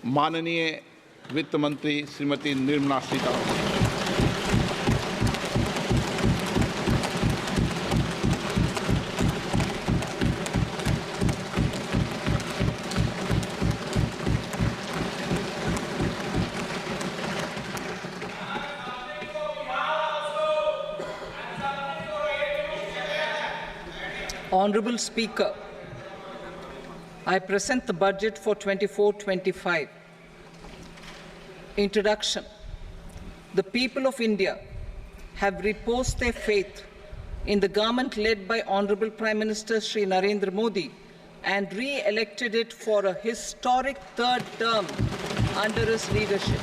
माननीय वित्त मंत्री Shrimati Nirmala Sitharaman. Honorable Speaker, I present the budget for 24-25. Introduction. The people of India have reposed their faith in the government led by Honorable Prime Minister Shri Narendra Modi and re-elected it for a historic third term under his leadership.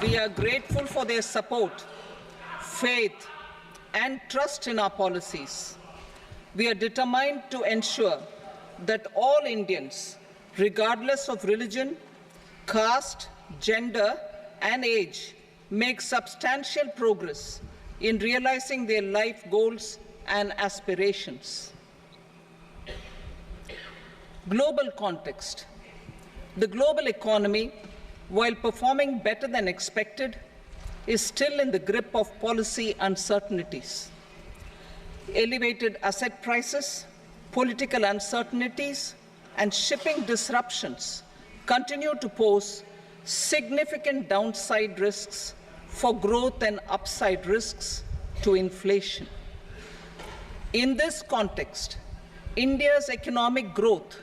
We are grateful for their support, faith, and trust in our policies. We are determined to ensure that all Indians, regardless of religion, caste, gender, and age, make substantial progress in realizing their life goals and aspirations. Global context. The global economy, while performing better than expected, is still in the grip of policy uncertainties. Elevated asset prices, political uncertainties, and shipping disruptions continue to pose significant downside risks for growth and upside risks to inflation. In this context, India's economic growth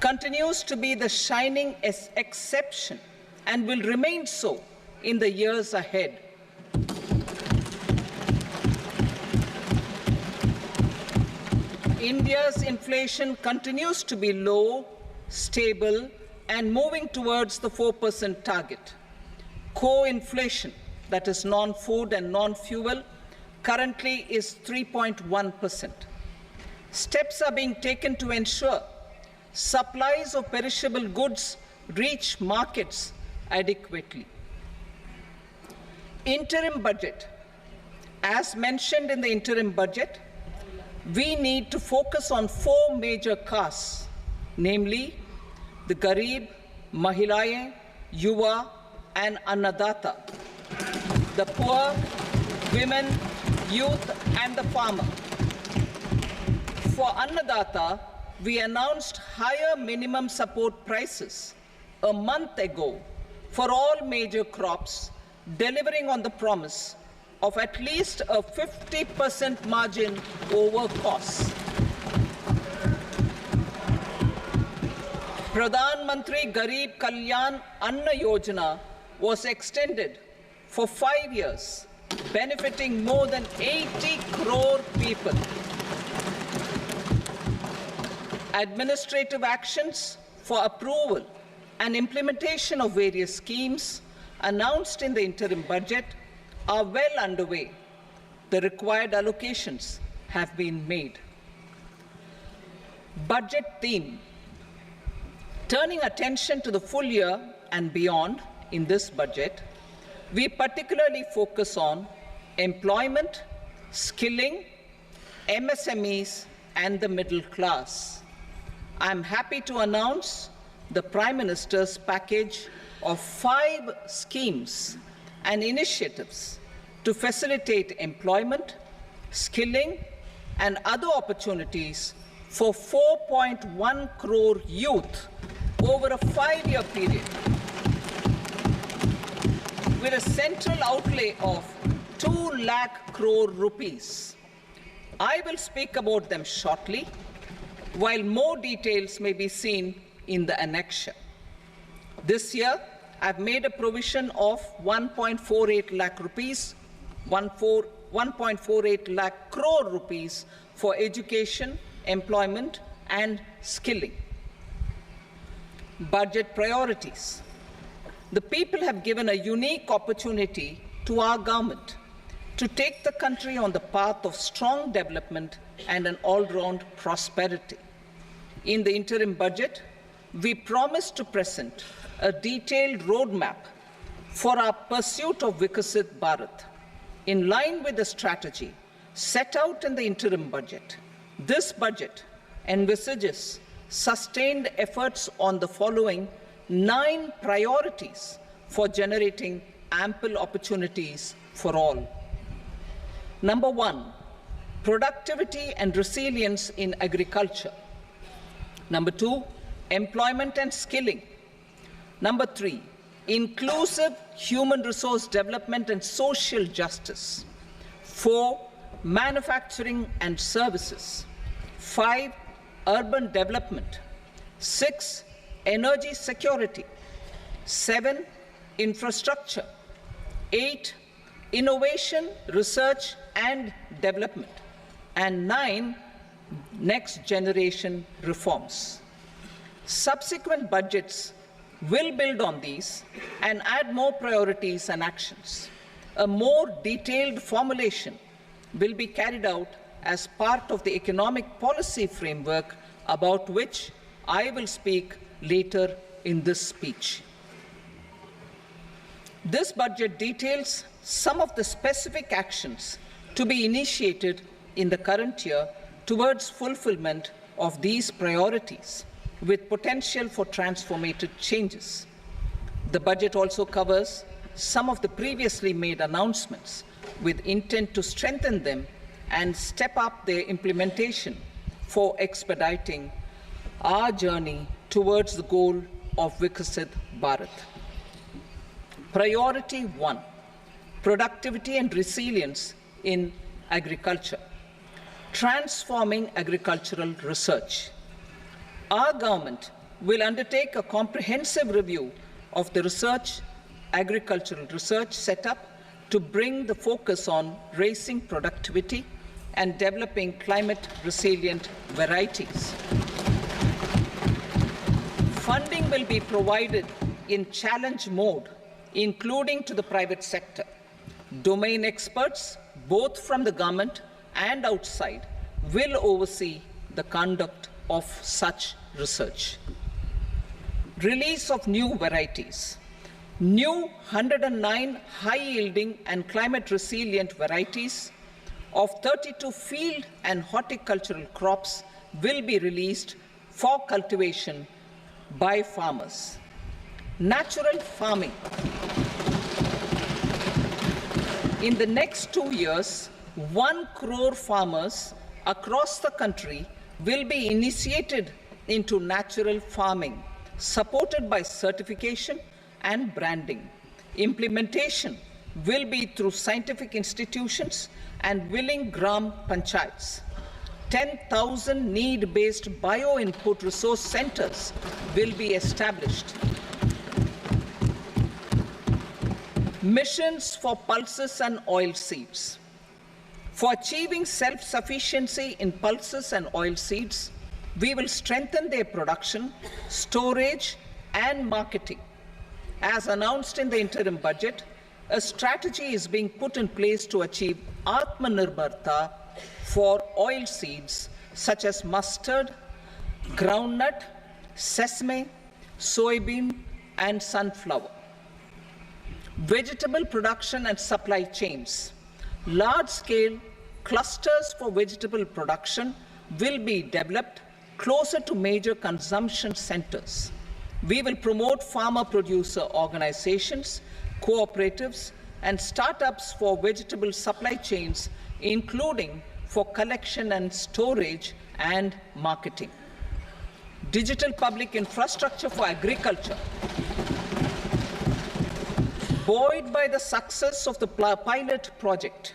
continues to be the shining exception and will remain so in the years ahead. India's inflation continues to be low, stable, and moving towards the 4% target. Core inflation, that is non-food and non-fuel, currently is 3.1%. Steps are being taken to ensure supplies of perishable goods reach markets adequately. Interim budget. As mentioned in the interim budget, we need to focus on 4 major castes, namely the Garib, Mahilaye, Yuva, and Annadata, the poor, women, youth, and the farmer. For Annadata, we announced higher minimum support prices a month ago for all major crops, delivering on the promise of at least a 50% margin over costs. Pradhan Mantri Garib Kalyan Anna Yojana was extended for 5 years, benefiting more than 80 crore people. Administrative actions for approval and implementation of various schemes announced in the interim budget are well underway. The required allocations have been made. Budget theme. Turning attention to the full year and beyond in this budget, we particularly focus on employment, skilling, MSMEs, and the middle class. I am happy to announce the Prime Minister's package of 5 schemes and initiatives to facilitate employment, skilling, and other opportunities for 4.1 crore youth over a 5-year period, with a central outlay of 2 lakh crore rupees. I will speak about them shortly, while more details may be seen in the annexure. This year, I've made a provision of 1.48 lakh rupees, 1.48 lakh crore rupees for education, employment, and skilling. Budget priorities. The people have given a unique opportunity to our government to take the country on the path of strong development and an all-round prosperity. In the interim budget, we promise to present a detailed roadmap for our pursuit of Vikasit Bharat. In line with the strategy set out in the interim budget, This budget envisages sustained efforts on the following 9 priorities for generating ample opportunities for all. Number 1, productivity and resilience in agriculture. Number 2, employment and skilling. Number 3, inclusive human resource development and social justice. 4, manufacturing and services. 5, urban development. 6, energy security. 7, infrastructure. 8, innovation, research and development. And 9, next generation reforms. Subsequent budgets will build on these and add more priorities and actions. A more detailed formulation will be carried out as part of the economic policy framework about which I will speak later in this speech. This budget details some of the specific actions to be initiated in the current year towards fulfillment of these priorities, with potential for transformative changes. The budget also covers some of the previously made announcements with intent to strengthen them and step up their implementation for expediting our journey towards the goal of Viksit Bharat. Priority 1, productivity and resilience in agriculture. Transforming agricultural research. Our government will undertake a comprehensive review of the agricultural research setup to bring the focus on raising productivity and developing climate-resilient varieties. Funding will be provided in challenge mode, including to the private sector. Domain experts, both from the government and outside, will oversee the conduct of such research. Release of new varieties. New 109 high-yielding and climate-resilient varieties of 32 field and horticultural crops will be released for cultivation by farmers. Natural farming. In the next 2 years, 1 crore farmers across the country will be initiated into natural farming, supported by certification and branding. Implementation will be through scientific institutions and willing gram panchayats. 10,000 need-based bio-input resource centers will be established. Missions for pulses and oil seeds. For achieving self-sufficiency in pulses and oil seeds, we will strengthen their production, storage, and marketing. As announced in the interim budget, a strategy is being put in place to achieve Atmanirbharta for oil seeds such as mustard, groundnut, sesame, soybean, and sunflower. Vegetable production and supply chains. Large-scale clusters for vegetable production will be developed closer to major consumption centers. We will promote farmer-producer organizations, cooperatives, and startups for vegetable supply chains, including for collection and storage and marketing. Digital public infrastructure for agriculture. Buoyed by the success of the pilot project,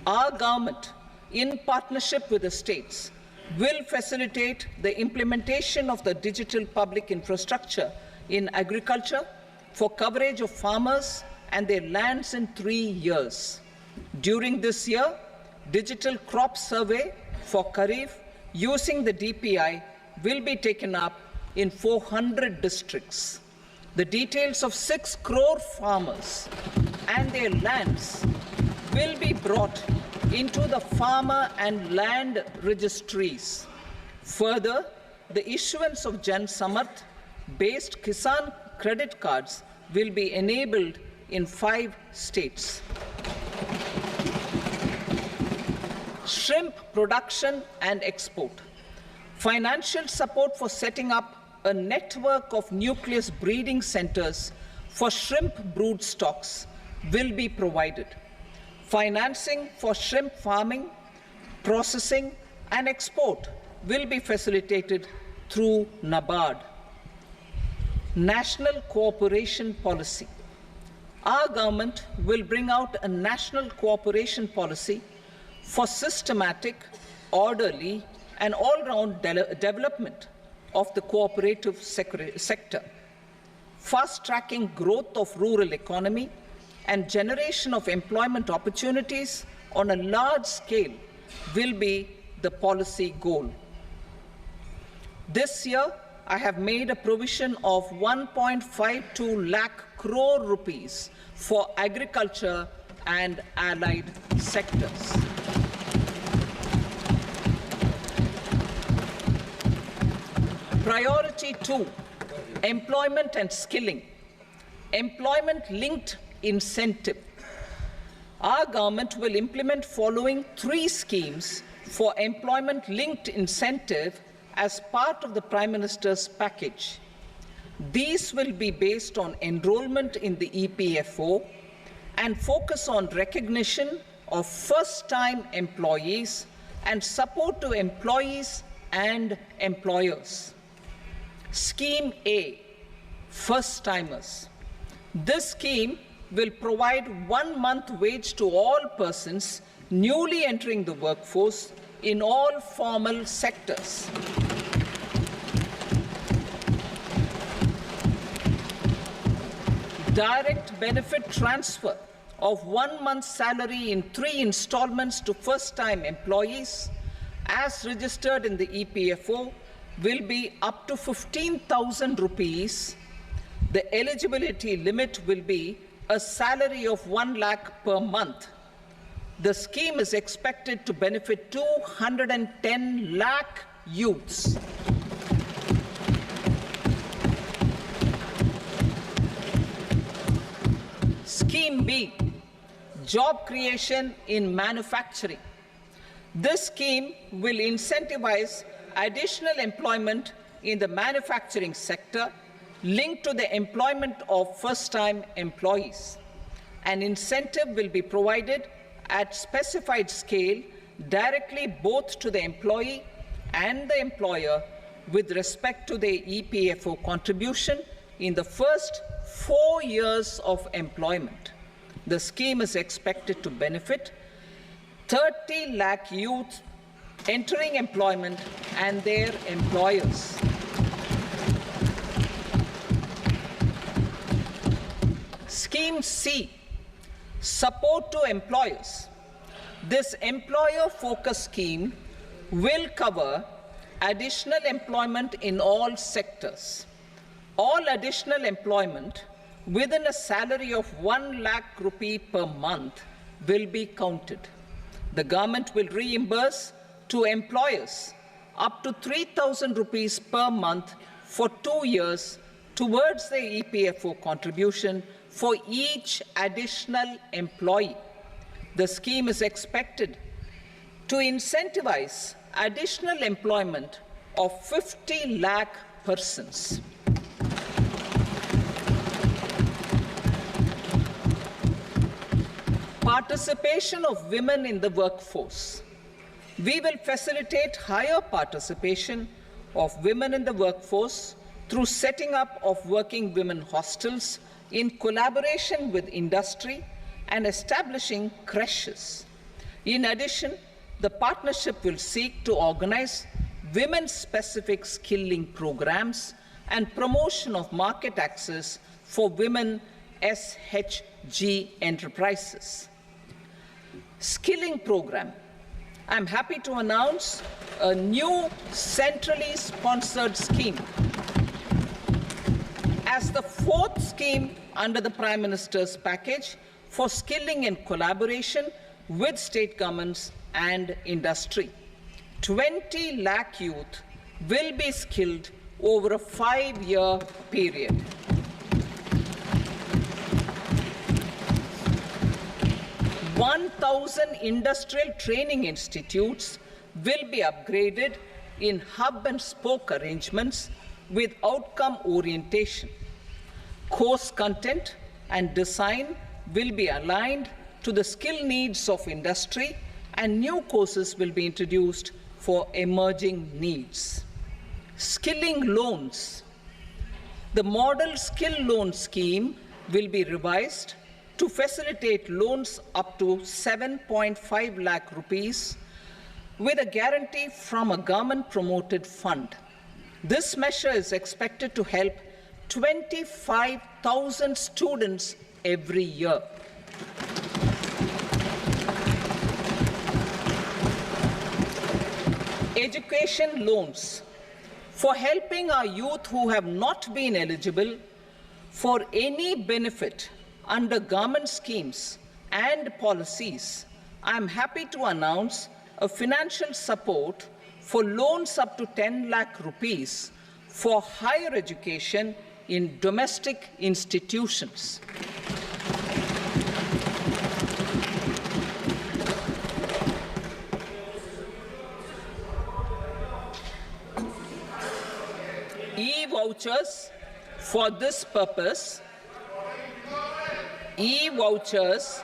our government, in partnership with the states, will facilitate the implementation of the digital public infrastructure in agriculture for coverage of farmers and their lands in 3 years. During this year, digital crop survey for Kharif using the DPI will be taken up in 400 districts. The details of 6 crore farmers and their lands will be brought into the farmer and land registries. Further, the issuance of Jan Samarth-based Kisan credit cards will be enabled in 5 states. shrimp production and export. Financial support for setting up a network of nucleus breeding centers for shrimp brood stocks will be provided. Financing for shrimp farming, processing, and export will be facilitated through NABARD. National cooperation policy. Our government will bring out a national cooperation policy for systematic, orderly, and all-round development of the cooperative sector, fast-tracking growth of rural economy and generation of employment opportunities on a large scale will be the policy goal. This year, I have made a provision of 1.52 lakh crore rupees for agriculture and allied sectors. Priority 2, employment and skilling. Employment-linked incentive. Our government will implement following 3 schemes for employment-linked incentive as part of the Prime Minister's package. These will be based on enrollment in the EPFO and focus on recognition of first-time employees and support to employees and employers. Scheme A, first-timers. This scheme will provide 1 month wage to all persons newly entering the workforce in all formal sectors. Direct benefit transfer of 1 month's salary in 3 installments to first-time employees as registered in the EPFO will be up to 15,000 rupees. The eligibility limit will be a salary of 1 lakh per month. The scheme is expected to benefit 210 lakh youths. Scheme B, job creation in manufacturing. This scheme will incentivize additional employment in the manufacturing sector linked to the employment of first-time employees. An incentive will be provided at specified scale directly both to the employee and the employer with respect to the EPFO contribution in the first 4 years of employment. The scheme is expected to benefit 30 lakh youth entering employment and their employers. Scheme C, support to employers. This employer-focused scheme will cover additional employment in all sectors. All additional employment within a salary of 1 lakh rupee per month will be counted. The government will reimburse to employers up to 3,000 rupees per month for 2 years towards the EPFO contribution for each additional employee. The scheme is expected to incentivize additional employment of 50 lakh persons. Participation of women in the workforce. We will facilitate higher participation of women in the workforce through setting up of working women hostels in collaboration with industry and establishing creches. In addition, the partnership will seek to organize women-specific skilling programs and promotion of market access for women SHG enterprises. Skilling program. I'm happy to announce a new centrally sponsored scheme as the 4th scheme under the Prime Minister's package for skilling in collaboration with state governments and industry. 20 lakh youth will be skilled over a 5-year period. 1,000 industrial training institutes will be upgraded in hub and spoke arrangements with outcome orientation. Course content and design will be aligned to the skill needs of industry, and new courses will be introduced for emerging needs. Skilling loans. The model skill loan scheme will be revised to facilitate loans up to 7.5 lakh rupees with a guarantee from a government-promoted fund. This measure is expected to help 25,000 students every year. Education loans. For helping our youth who have not been eligible for any benefit under government schemes and policies, I am happy to announce a financial support for loans up to 10 lakh rupees for higher education in domestic institutions. E-vouchers for this purpose. E-vouchers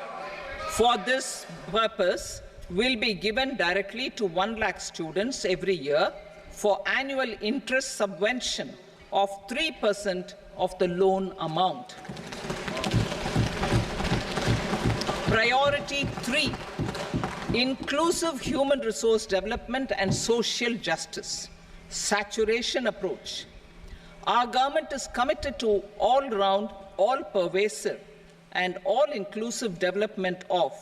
for this purpose will be given directly to 1 lakh students every year for annual interest subvention of 3% of the loan amount. Priority 3, inclusive human resource development and social justice. Saturation approach. Our government is committed to all-round, all-pervasive, and all-inclusive development of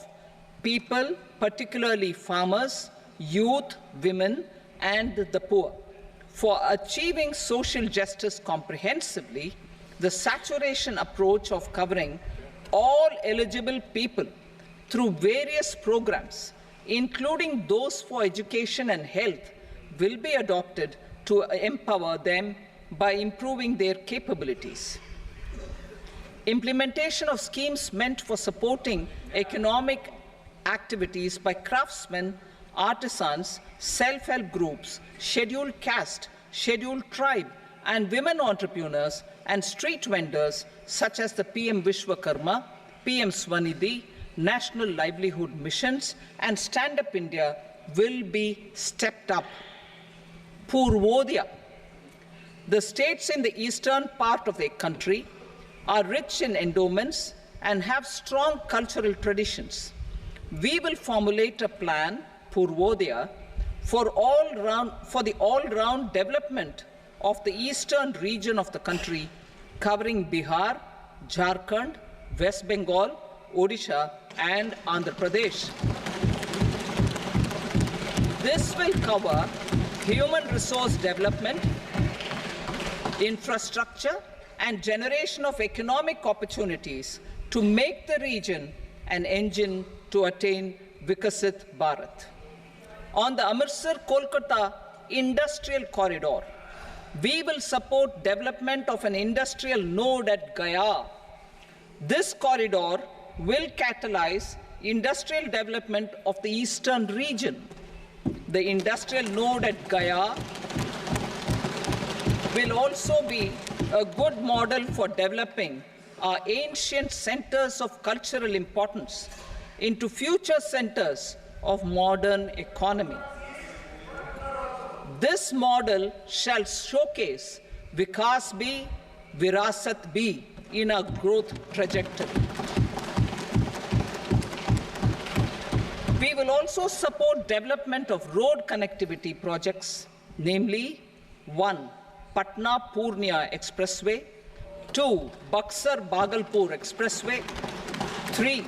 people, particularly farmers, youth, women, and the poor. For achieving social justice comprehensively, the saturation approach of covering all eligible people through various programs, including those for education and health, will be adopted to empower them by improving their capabilities. Implementation of schemes meant for supporting economic activities by craftsmen, artisans, self-help groups, scheduled caste, scheduled tribe, and women entrepreneurs and street vendors such as the PM Vishwakarma, PM Swanidhi, National Livelihood Missions, and Stand Up India will be stepped up. Purvodaya. The states in the eastern part of the country are rich in endowments and have strong cultural traditions. We will formulate a plan, Purvodaya, for the all-round development of the eastern region of the country, covering Bihar, Jharkhand, West Bengal, Odisha, and Andhra Pradesh. This will cover human resource development, infrastructure, and generation of economic opportunities to make the region an engine to attain Vikasit Bharat. On the Amritsar-Kolkata industrial corridor, we will support development of an industrial node at Gaya. This corridor will catalyze industrial development of the eastern region. The industrial node at Gaya will also be a good model for developing our ancient centers of cultural importance into future centers of modern economy. This model shall showcase Vikas B, Virasat B in our growth trajectory. We will also support development of road connectivity projects, namely 1. Patna-Purnia Expressway, 2. Buxar-Bhagalpur Expressway, 3.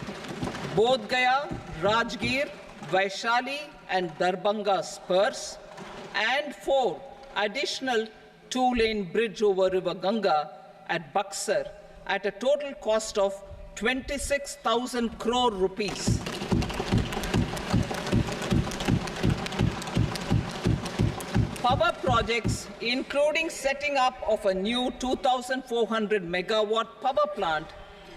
Bodh Gaya, Rajgir, Vaishali and Darbhanga spurs, and 4. Additional 2-lane bridge over River Ganga at Buxar at a total cost of 26,000 crore rupees. Power projects, including setting up of a new 2,400 megawatt power plant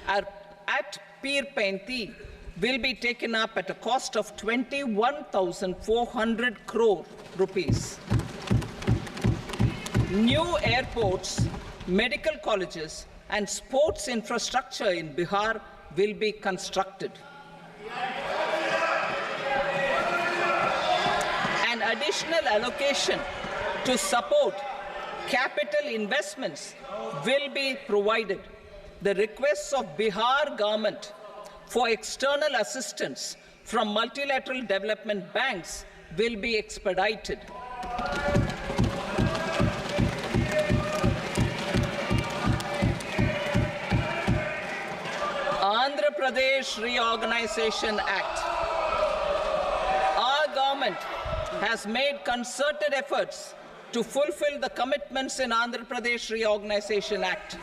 at Peer Painti, will be taken up at a cost of 21,400 crore rupees. New airports, medical colleges, and sports infrastructure in Bihar will be constructed. An additional allocation to support capital investments will be provided. The requests of Bihar government for external assistance from multilateral development banks will be expedited. Andhra Pradesh Reorganization Act. Our government has made concerted efforts to fulfill the commitments in Andhra Pradesh Reorganization Act.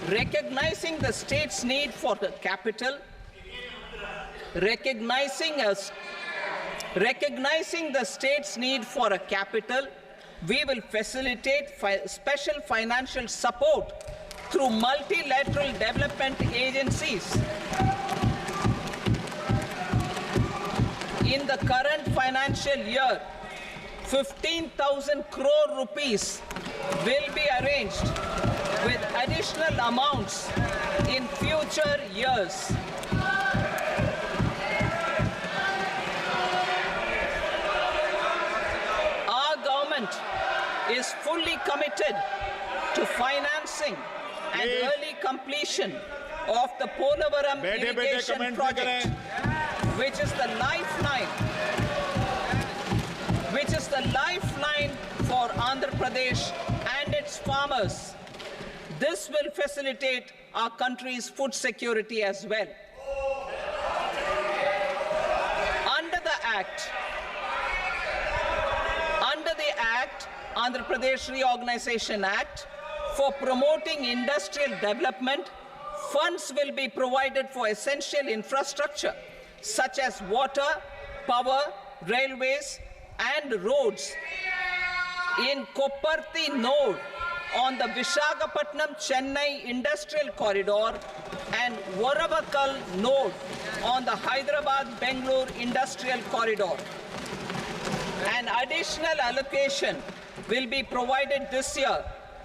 Recognizing the state's need for the capital, recognizing the state's need for a capital, we will facilitate special financial support through multilateral development agencies. In the current financial year, 15,000 crore rupees will be arranged with additional amounts in future years. Our government is fully committed to financing and early completion of the Polavaram irrigation project, which is the lifeline for Andhra Pradesh and its farmers. This will facilitate our country's food security as well. Under the Andhra Pradesh Reorganization Act, for promoting industrial development, funds will be provided for essential infrastructure such as water, power, railways, and roads. In Kopparthi node on the Visakhapatnam-Chennai Industrial Corridor and Varavakal node on the Hyderabad-Bengaluru Industrial Corridor. An additional allocation will be provided this year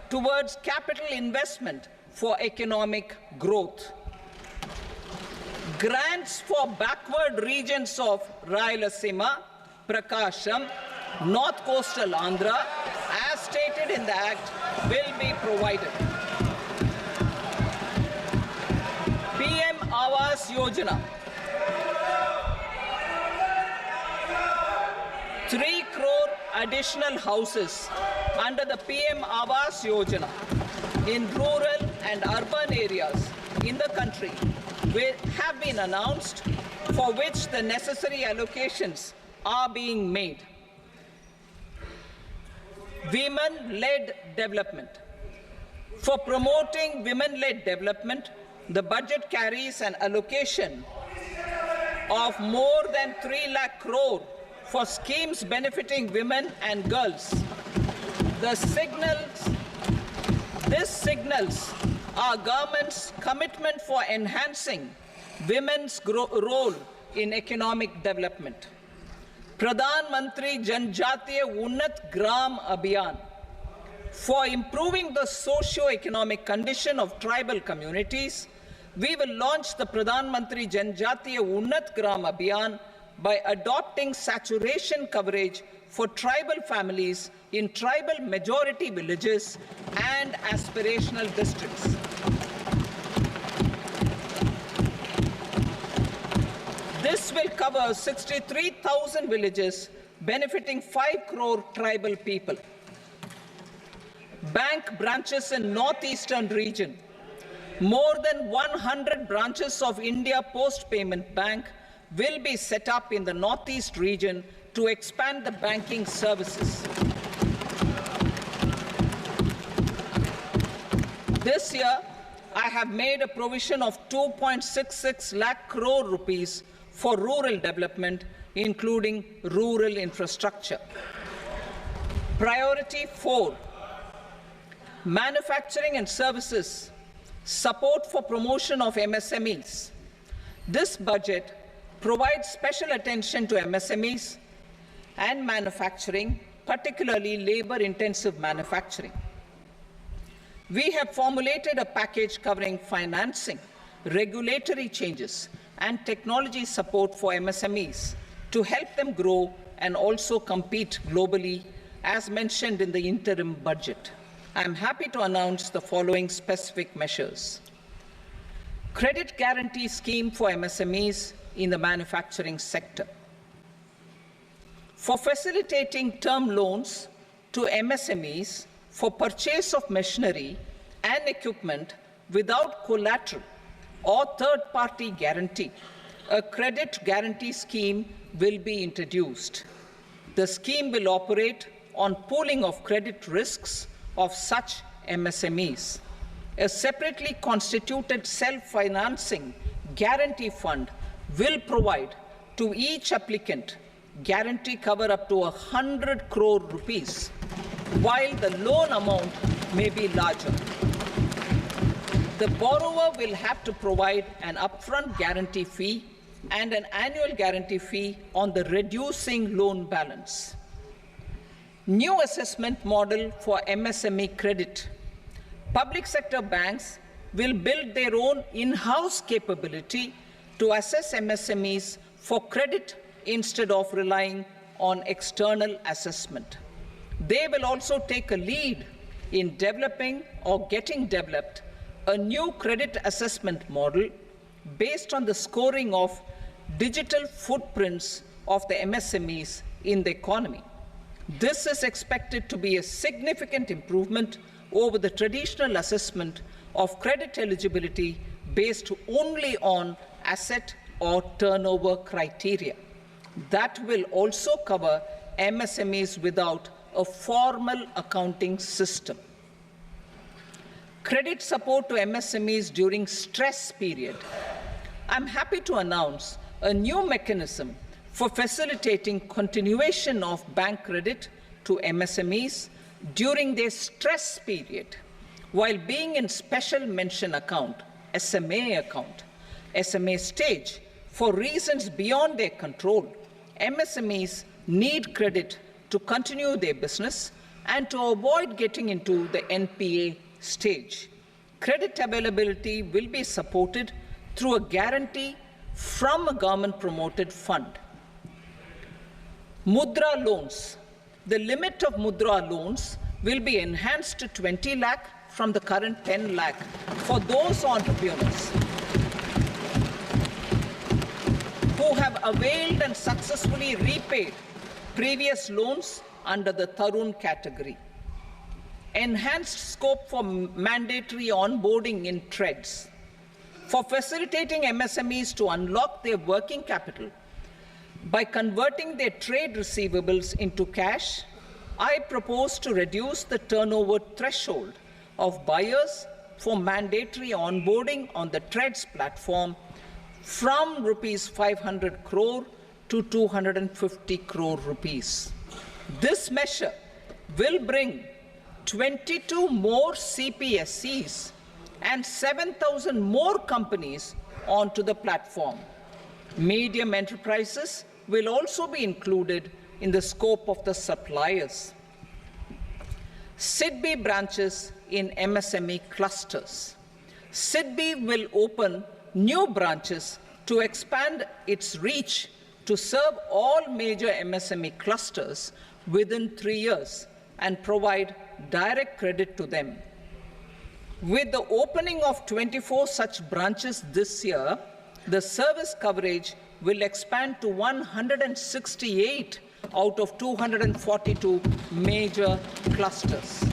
towards capital investment for economic growth. Grants for backward regions of Rayalaseema, Prakasham, North Coastal Andhra, as stated in the Act, will be provided. PM Awas Yojana. 3 crore additional houses under the PM Awas Yojana in rural and urban areas in the country have been announced, for which the necessary allocations are being made. Women-led development. For promoting women-led development, the budget carries an allocation of more than 3 lakh crore for schemes benefiting women and girls. This signals our government's commitment for enhancing women's role in economic development. Pradhan Mantri Janjatiya Unnat Gram Abhiyan. For improving the socio-economic condition of tribal communities, we will launch the Pradhan Mantri Janjatiya Unnat Gram Abhiyan by adopting saturation coverage for tribal families in tribal majority villages and aspirational districts. This will cover 63,000 villages, benefiting 5 crore tribal people. Bank branches in northeastern region. More than 100 branches of India Post Payment Bank will be set up in the northeast region to expand the banking services. This year, I have made a provision of 2.66 lakh crore rupees for rural development, including rural infrastructure. Priority 4, manufacturing and services Support for promotion of MSMEs. This budget provides special attention to MSMEs and manufacturing, particularly labor-intensive manufacturing. We have formulated a package covering financing, regulatory changes, and technology support for MSMEs to help them grow and also compete globally, as mentioned in the interim budget. I am happy to announce the following specific measures. Credit guarantee scheme for MSMEs in the manufacturing sector. For facilitating term loans to MSMEs for purchase of machinery and equipment without collateral or third-party guarantee, a credit guarantee scheme will be introduced. The scheme will operate on pooling of credit risks of such MSMEs. A separately constituted self-financing guarantee fund will provide to each applicant guarantee cover up to 100 crore rupees, while the loan amount may be larger. The borrower will have to provide an upfront guarantee fee and an annual guarantee fee on the reducing loan balance. New assessment model for MSME credit. Public sector banks will build their own in-house capability to assess MSMEs for credit instead of relying on external assessment. They will also take a lead in developing or getting developed a new credit assessment model based on the scoring of digital footprints of the MSMEs in the economy. This is expected to be a significant improvement over the traditional assessment of credit eligibility based only on asset or turnover criteria. That will also cover MSMEs without a formal accounting system. Credit support to MSMEs during stress period. I'm happy to announce a new mechanism for facilitating continuation of bank credit to MSMEs during their stress period while being in special mention account, SMA stage, for reasons beyond their control. MSMEs need credit to continue their business and to avoid getting into the NPA stage. Credit availability will be supported through a guarantee from a government-promoted fund. Mudra loans. The limit of Mudra loans will be enhanced to 20 lakh from the current 10 lakh for those entrepreneurs who have availed and successfully repaid previous loans under the Tarun category. Enhanced scope for mandatory onboarding in trades. For facilitating MSMEs to unlock their working capital by converting their trade receivables into cash, I propose to reduce the turnover threshold of buyers for mandatory onboarding on the trades platform from rupees 500 crore to 250 crore rupees. This measure will bring 22 more CPSCs and 7,000 more companies onto the platform. Medium enterprises will also be included in the scope of the suppliers. SIDBI branches in MSME clusters. SIDBI will open new branches to expand its reach to serve all major MSME clusters within 3 years and provide direct credit to them. With the opening of 24 such branches this year, the service coverage will expand to 168 out of 242 major clusters.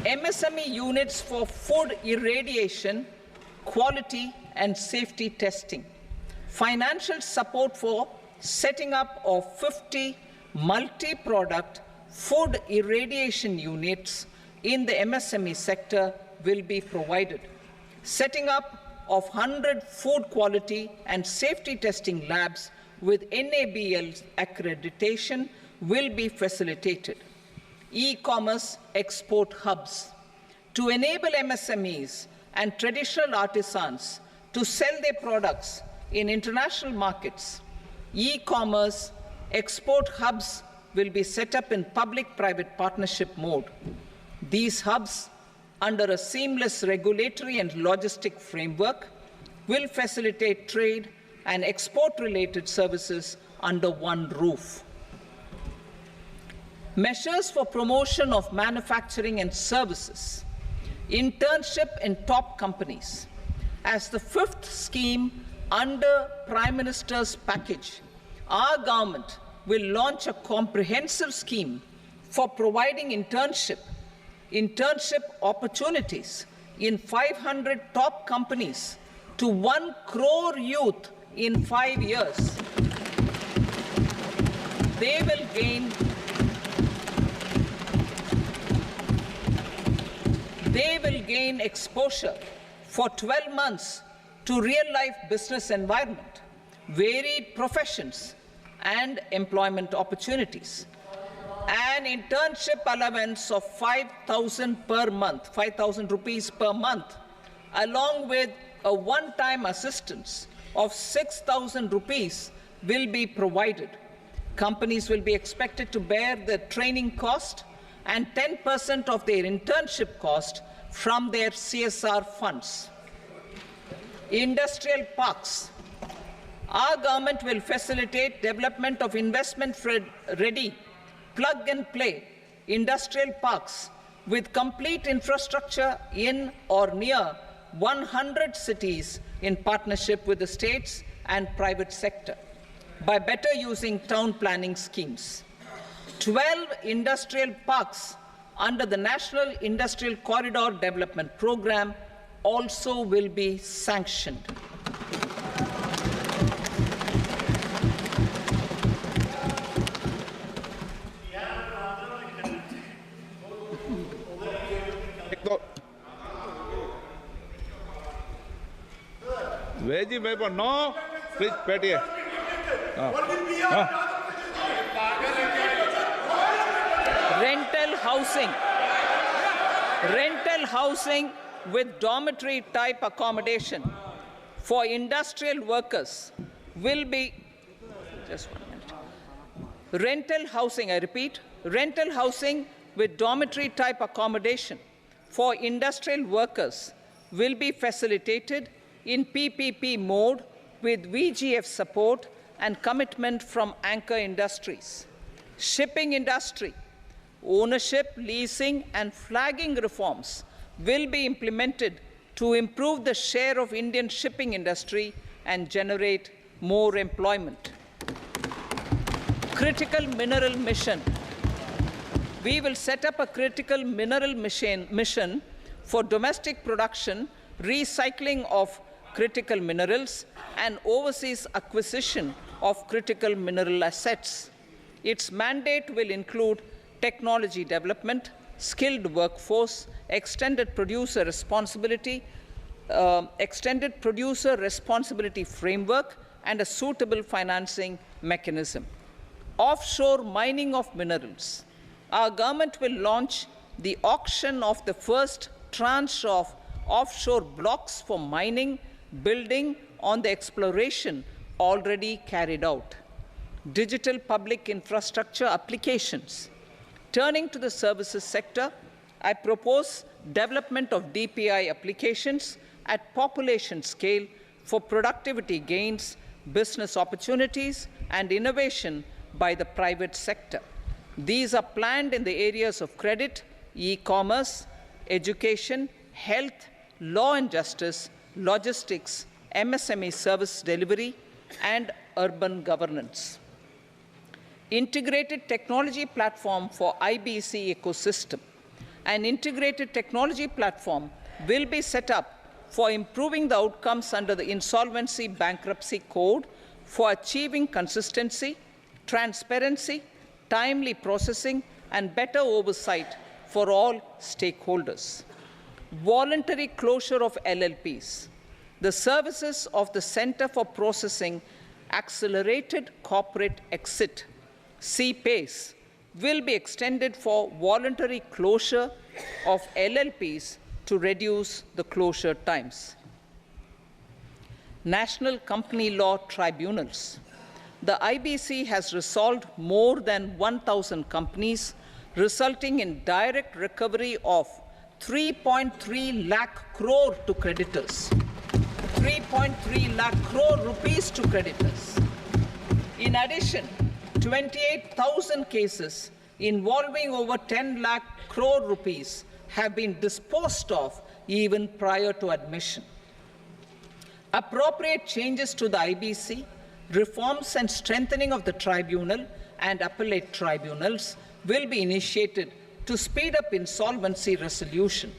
MSME units for food irradiation, quality and safety testing. Financial support for setting up of 50 multi-product food irradiation units in the MSME sector will be provided. Setting up of 100 food quality and safety testing labs with NABL accreditation will be facilitated. E-commerce export hubs. to enable MSMEs and traditional artisans to sell their products in international markets. E-commerce export hubs will be set up in public-private partnership mode. These hubs, under a seamless regulatory and logistic framework, will facilitate trade and export-related services under one roof. Measures for promotion of manufacturing and services. Internship in top companies. As the fifth scheme under Prime Minister's package, our government will launch a comprehensive scheme for providing internship opportunities in 500 top companies to 1 crore youth in 5 years. They will gain exposure for 12 months to real-life business environment, varied professions, and employment opportunities. An internship allowance of 5,000 per month, 5,000 rupees per month, along with a one-time assistance of 6,000 rupees will be provided. Companies will be expected to bear the training cost and 10% of their internship cost from their CSR funds. Industrial parks. Our government will facilitate development of investment-ready, plug-and-play industrial parks with complete infrastructure in or near 100 cities in partnership with the states and private sector by better using town planning schemes. 12 industrial parks under the National Industrial Corridor Development Program also will be sanctioned. Veggie paper, no. Please, Patty. Rental housing with dormitory type accommodation for industrial workers will be, just 1 minute. Rental housing, I repeat, rental housing with dormitory type accommodation for industrial workers will be facilitated in PPP mode with VGF support and commitment from anchor industries. Shipping industry, ownership, leasing, and flagging reforms will be implemented to improve the share of Indian shipping industry and generate more employment. Critical mineral mission. We will set up a critical mineral mission for domestic production, recycling of critical minerals, and overseas acquisition of critical mineral assets. Its mandate will include technology development, skilled workforce, extended producer responsibility framework, and a suitable financing mechanism. Offshore mining of minerals. Our government will launch the auction of the first tranche of offshore blocks for mining, building on the exploration already carried out. Digital public infrastructure applications. Turning to the services sector, I propose development of DPI applications at population scale for productivity gains, business opportunities, and innovation by the private sector. These are planned in the areas of credit, e-commerce, education, health, law and justice, logistics, MSME service delivery, and urban governance. Integrated technology platform for IBC ecosystem. An integrated technology platform will be set up for improving the outcomes under the Insolvency Bankruptcy Code for achieving consistency, transparency, timely processing, and better oversight for all stakeholders. Voluntary closure of LLPs. The services of the Center for Processing Accelerated Corporate Exit, CPACE, will be extended for voluntary closure of LLPs to reduce the closure times. National Company Law Tribunals. The IBC has resolved more than 1,000 companies, resulting in direct recovery of 3.3 lakh crore to creditors. 3.3 lakh crore rupees to creditors. In addition, 28,000 cases involving over 10 lakh crore rupees have been disposed of even prior to admission. Appropriate changes to the IBC, reforms and strengthening of the tribunal and appellate tribunals will be initiated to speed up insolvency resolution.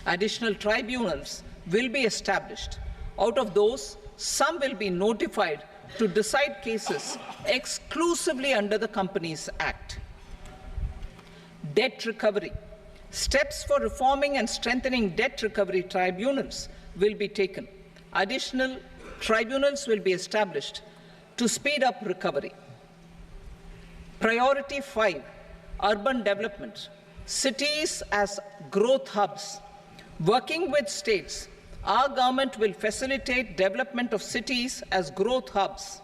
Additional tribunals will be established. Out of those, some will be notified to decide cases exclusively under the Companies Act. Debt recovery. Steps for reforming and strengthening debt recovery tribunals will be taken. Additional tribunals will be established to speed up recovery. Priority 5, urban development. Cities as growth hubs. Working with states, our government will facilitate development of cities as growth hubs.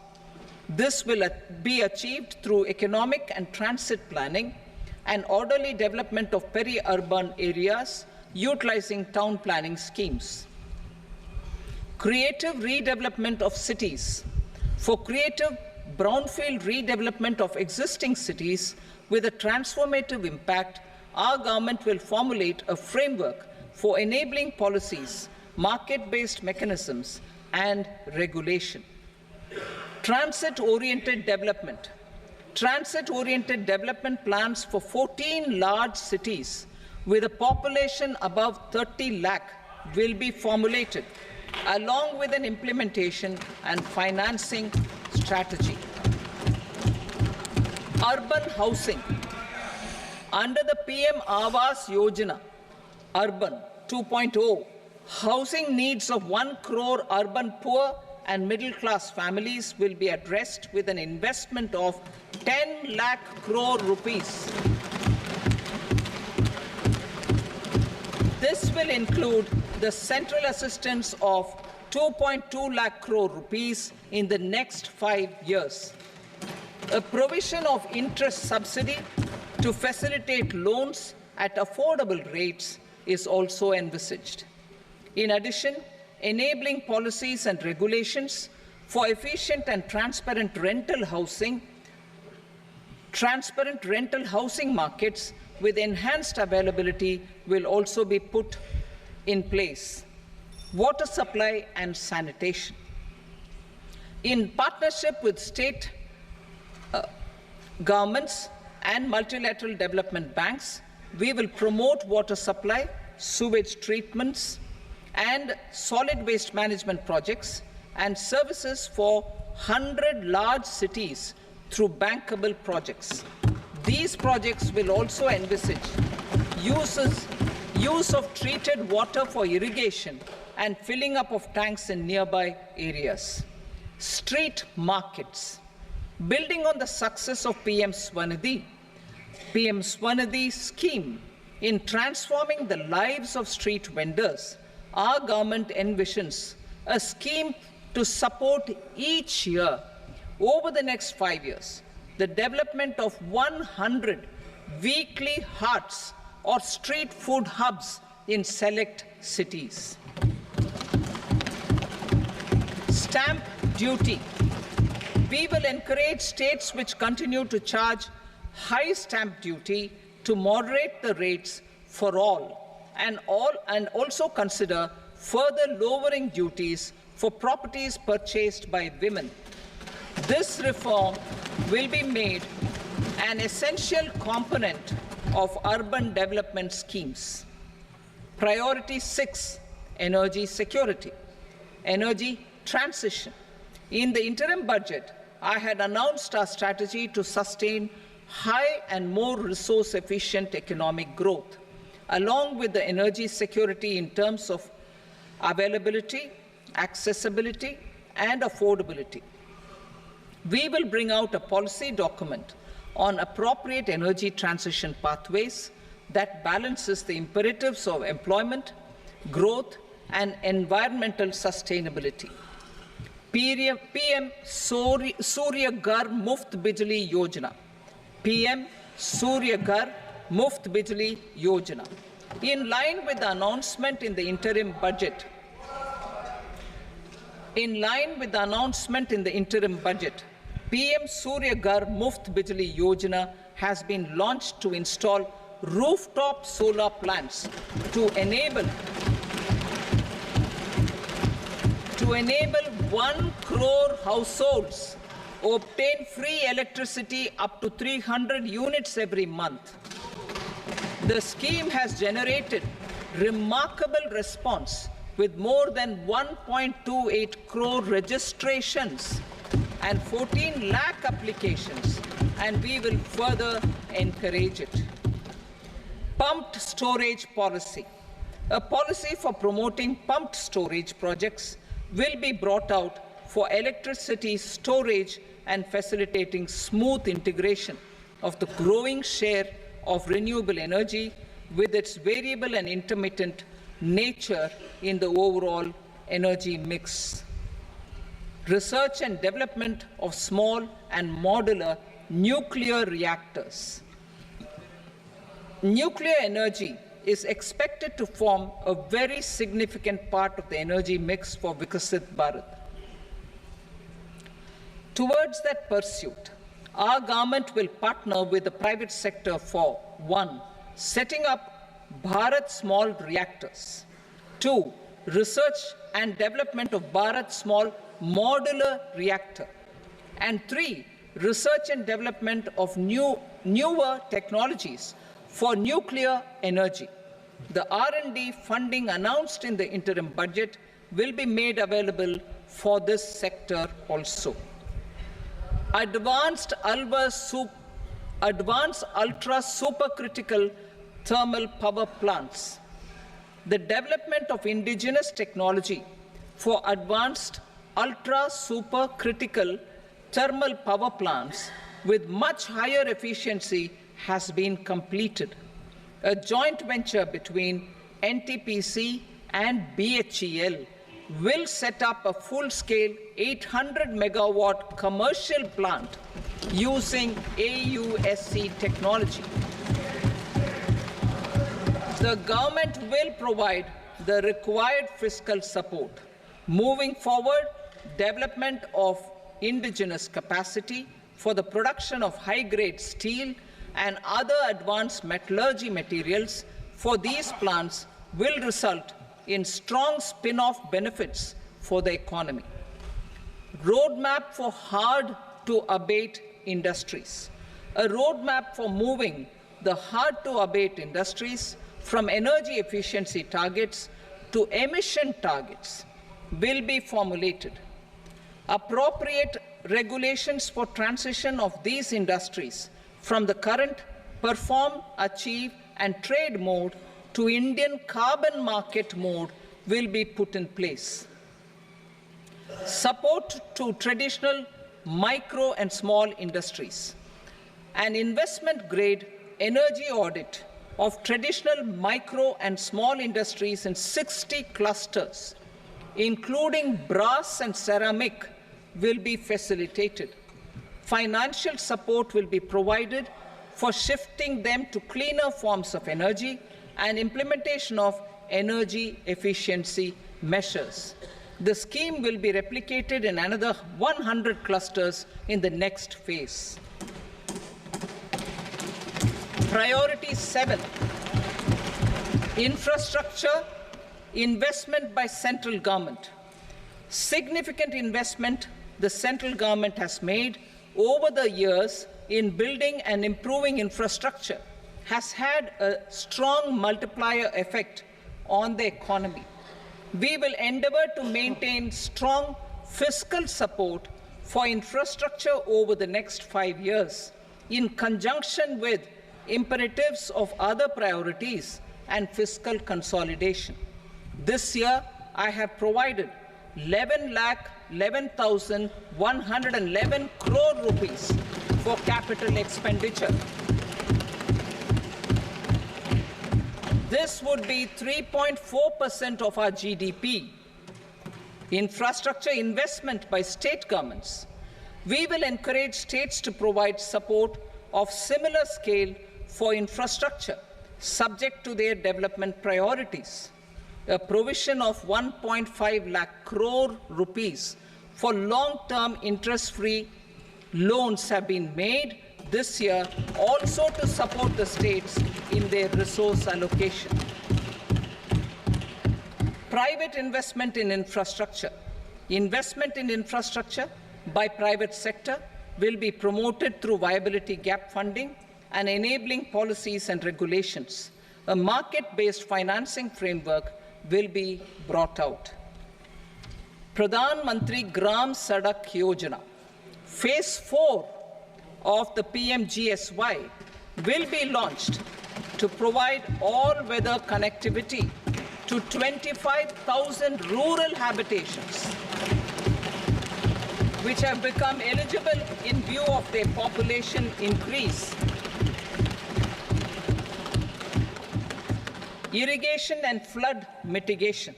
This will be achieved through economic and transit planning and orderly development of peri-urban areas utilizing town planning schemes. Creative redevelopment of cities. For creative brownfield redevelopment of existing cities with a transformative impact, our government will formulate a framework for enabling policies, market-based mechanisms, and regulation. Transit-oriented development. Transit-oriented development plans for 14 large cities with a population above 30 lakh will be formulated, along with an implementation and financing strategy. Urban housing. Under the PM Awas Yojana, Urban 2.0, housing needs of 1 crore urban poor and middle-class families will be addressed with an investment of 10 lakh crore rupees. This will include the central assistance of 2.2 lakh crore rupees in the next 5 years. A provision of interest subsidy to facilitate loans at affordable rates is also envisaged. In addition, enabling policies and regulations for efficient and transparent rental housing markets with enhanced availability will also be put in place. Water supply and sanitation. In partnership with state governments and multilateral development banks, we will promote water supply, sewage treatments, and solid waste management projects and services for 100 large cities through bankable projects. These projects will also envisage use of treated water for irrigation and filling up of tanks in nearby areas. Street markets. Building on the success of PM Swanidhi scheme in transforming the lives of street vendors, our government envisions a scheme to support each year over the next 5 years the development of 100 weekly hearts or street food hubs in select cities. Stamp duty. We will encourage states which continue to charge high stamp duty to moderate the rates for all and also consider further lowering duties for properties purchased by women. This reform will be made an essential component of urban development schemes. Priority 6, energy security, energy transition. In the interim budget, I had announced our strategy to sustain high and more resource-efficient economic growth, along with the energy security in terms of availability, accessibility, and affordability. We will bring out a policy document on appropriate energy transition pathways that balances the imperatives of employment, growth, and environmental sustainability. PM Surya Ghar Muft Bijli Yojana. PM Surya Ghar Muft Bijli Yojana. In line with the announcement in the interim budget, PM Surya Ghar Muft Bijli Yojana has been launched to install rooftop solar plants to enable 1 crore households obtain free electricity up to 300 units every month. The scheme has generated remarkable response with more than 1.28 crore registrations and 14 lakh applications, and we will further encourage it. Pumped storage policy. A policy for promoting pumped storage projects will be brought out for electricity storage and facilitating smooth integration of the growing share of renewable energy with its variable and intermittent nature in the overall energy mix. Research and development of small and modular nuclear reactors. Nuclear energy is expected to form a very significant part of the energy mix for Vikasit Bharat. Towards that pursuit, our government will partner with the private sector for 1. Setting up Bharat Small Reactors, 2. Research and development of Bharat Small Modular Reactor, and 3. Research and development of newer technologies for nuclear energy. The R&D funding announced in the interim budget will be made available for this sector also. Advanced ultra supercritical thermal power plants. The development of indigenous technology for advanced ultra supercritical thermal power plants with much higher efficiency has been completed. A joint venture between NTPC and BHEL will set up a full-scale 800 megawatt commercial plant using AUSC technology. The government will provide the required fiscal support. Moving forward, development of indigenous capacity for the production of high-grade steel and other advanced metallurgy materials for these plants will result in strong spin-off benefits for the economy. Roadmap for hard-to-abate industries. A roadmap for moving the hard-to-abate industries from energy efficiency targets to emission targets will be formulated. Appropriate regulations for transition of these industries from the current perform, achieve, and trade mode to Indian carbon market mode will be put in place. Support to traditional micro and small industries. An investment-grade energy audit of traditional micro and small industries in 60 clusters, including brass and ceramic, will be facilitated. Financial support will be provided for shifting them to cleaner forms of energy and implementation of energy efficiency measures. The scheme will be replicated in another 100 clusters in the next phase. Priority 7, infrastructure investment by central government. Significant investment the central government has made over the years in building and improving infrastructure has had a strong multiplier effect on the economy. We will endeavor to maintain strong fiscal support for infrastructure over the next 5 years in conjunction with imperatives of other priorities and fiscal consolidation. This year, I have provided 11,11,111 crore rupees for capital expenditure. This would be 3.4% of our GDP. Infrastructure investment by state governments. We will encourage states to provide support of similar scale for infrastructure, subject to their development priorities. A provision of 1.5 lakh crore rupees for long-term interest-free loans have been made this year also to support the states in their resource allocation. Private investment in infrastructure. Investment in infrastructure by private sector will be promoted through viability gap funding and enabling policies and regulations. A market-based financing framework will be brought out. Pradhan Mantri Gram Sadak Yojana, Phase 4 of the PMGSY will be launched to provide all-weather connectivity to 25,000 rural habitations, which have become eligible in view of their population increase. Irrigation and flood mitigation.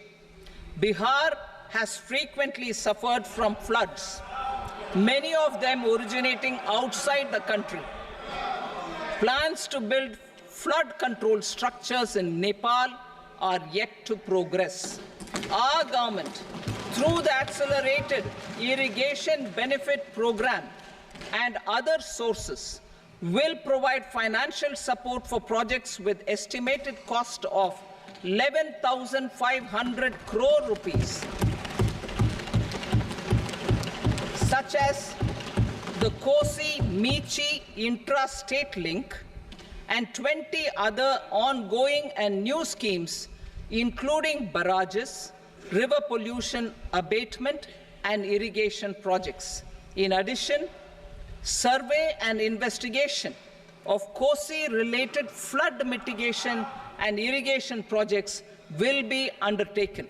Bihar has frequently suffered from floods, many of them originating outside the country. Plans to build flood control structures in Nepal are yet to progress. Our government, through the Accelerated Irrigation Benefit Program and other sources, will provide financial support for projects with estimated cost of 11,500 crore rupees, such as the Kosi-Michi intra-state link and 20 other ongoing and new schemes, including barrages, river pollution abatement, and irrigation projects. In addition, survey and investigation of Kosi-related flood mitigation and irrigation projects will be undertaken.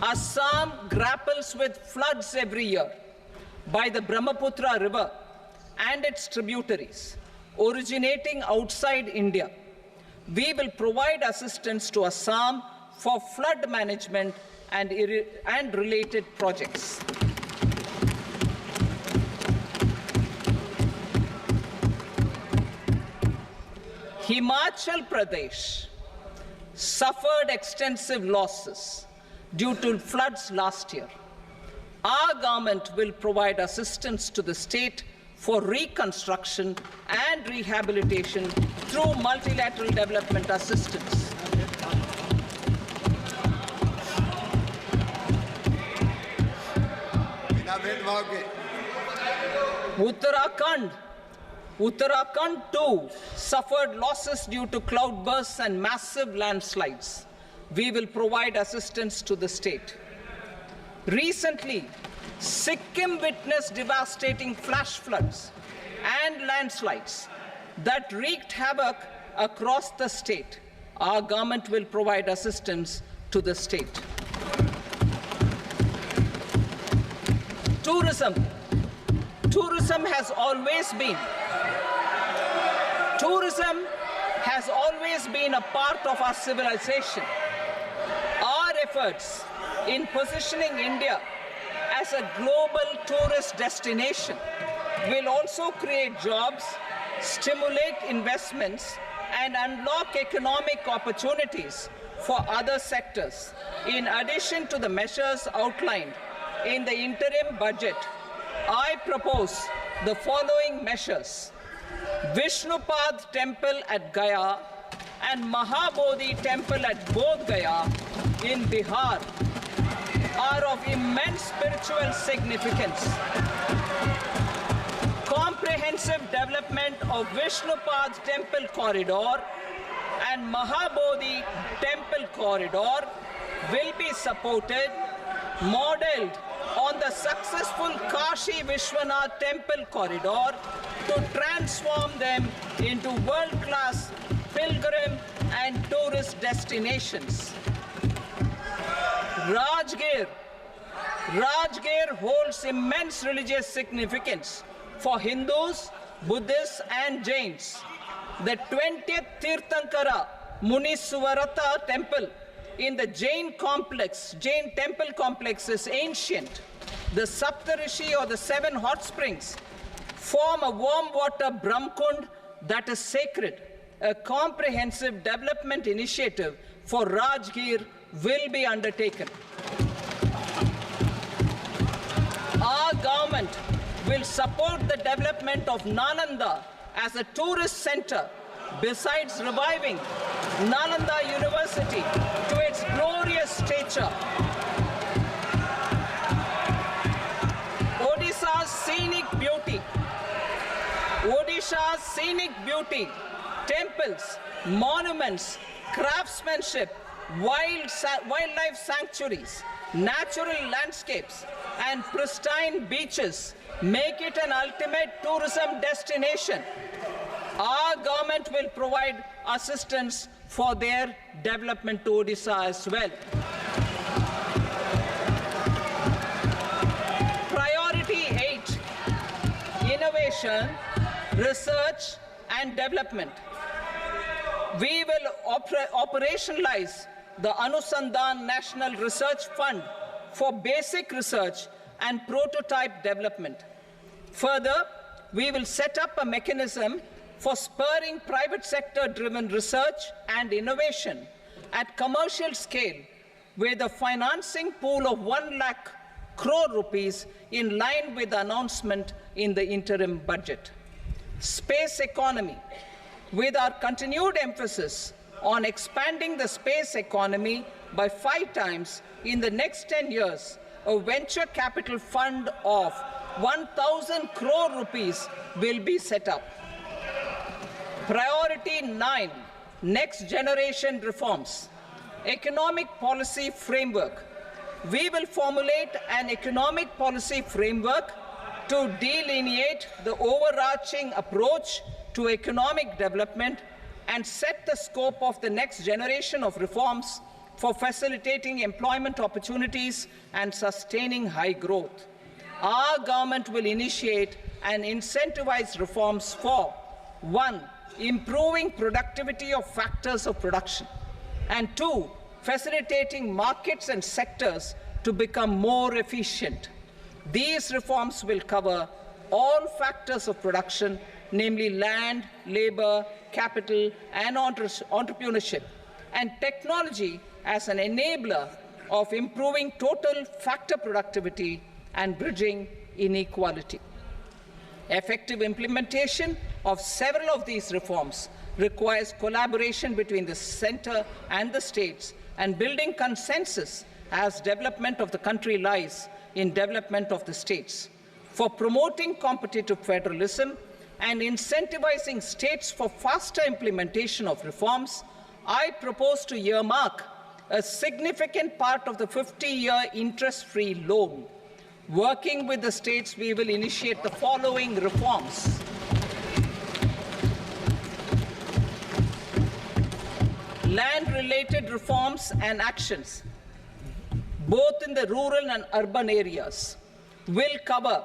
Assam grapples with floods every year by the Brahmaputra River and its tributaries originating outside India. We will provide assistance to Assam for flood management and related projects. Himachal Pradesh suffered extensive losses due to floods last year. Our government will provide assistance to the state for reconstruction and rehabilitation through multilateral development assistance. Uttarakhand too suffered losses due to cloudbursts and massive landslides. We will provide assistance to the state. Recently, Sikkim witnessed devastating flash floods and landslides that wreaked havoc across the state. Our government will provide assistance to the state. Tourism has always been a part of our civilization. Our efforts in positioning India as a global tourist destination will also create jobs, stimulate investments, and unlock economic opportunities for other sectors. In addition to the measures outlined in the interim budget, I propose the following measures. Vishnupad Temple at Gaya and Mahabodhi Temple at Bodh Gaya in Bihar are of immense spiritual significance. Comprehensive development of Vishnupad Temple Corridor and Mahabodhi Temple Corridor will be supported, modeled on the successful Kashi Vishwanath Temple Corridor to transform them into world-class pilgrim and tourist destinations. Rajgir holds immense religious significance for Hindus, Buddhists and Jains. The 20th Tirthankara Muniswarata temple in the Jain temple complex is ancient. The Saptarishi, or the 7 hot springs, form a warm water Brahmkund that is sacred. A comprehensive development initiative for Rajgir will be undertaken. Our government will support the development of Nalanda as a tourist center, besides reviving Nalanda University to its glorious stature. Odisha's scenic beauty, temples, monuments, craftsmanship, wildlife sanctuaries, natural landscapes, and pristine beaches make it an ultimate tourism destination. Our government will provide assistance for their development to Odisha as well. Priority 8, innovation, research and development. We will operationalize the Anusandhan National Research Fund for basic research and prototype development. Further, we will set up a mechanism for spurring private sector-driven research and innovation at commercial scale, with a financing pool of 1 lakh crore rupees in line with the announcement in the interim budget. Space economy. With our continued emphasis on expanding the space economy by 5 times in the next 10 years, a venture capital fund of 1,000 crore rupees will be set up. Priority 9, next generation reforms. Economic policy framework. We will formulate an economic policy framework to delineate the overarching approach to economic development and set the scope of the next generation of reforms for facilitating employment opportunities and sustaining high growth. Our government will initiate and incentivize reforms for 1. Improving productivity of factors of production, and 2. Facilitating markets and sectors to become more efficient. These reforms will cover all factors of production, namely land, labor, capital, and entrepreneurship, and technology as an enabler of improving total factor productivity and bridging inequality. Effective implementation of several of these reforms requires collaboration between the center and the states, and building consensus as development of the country lies in development of the states. For promoting competitive federalism and incentivizing states for faster implementation of reforms, I propose to earmark a significant part of the 50-year interest-free loan. Working with the states, we will initiate the following reforms. Land-related reforms and actions, both in the rural and urban areas, will cover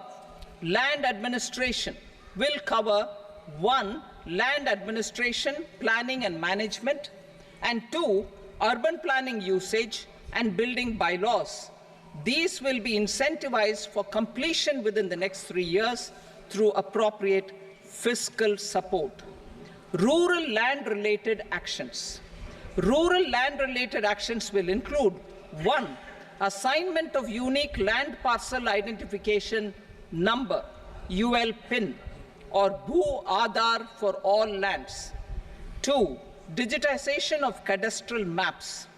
land administration, will cover 1. Land administration, planning and management, and 2. Urban planning usage and building bylaws. These will be incentivized for completion within the next 3 years through appropriate fiscal support. Rural land-related actions. Rural land-related actions will include 1. Assignment of unique land parcel identification number, UL PIN, or Bhu Aadhaar for all lands. 2. Digitization of cadastral maps.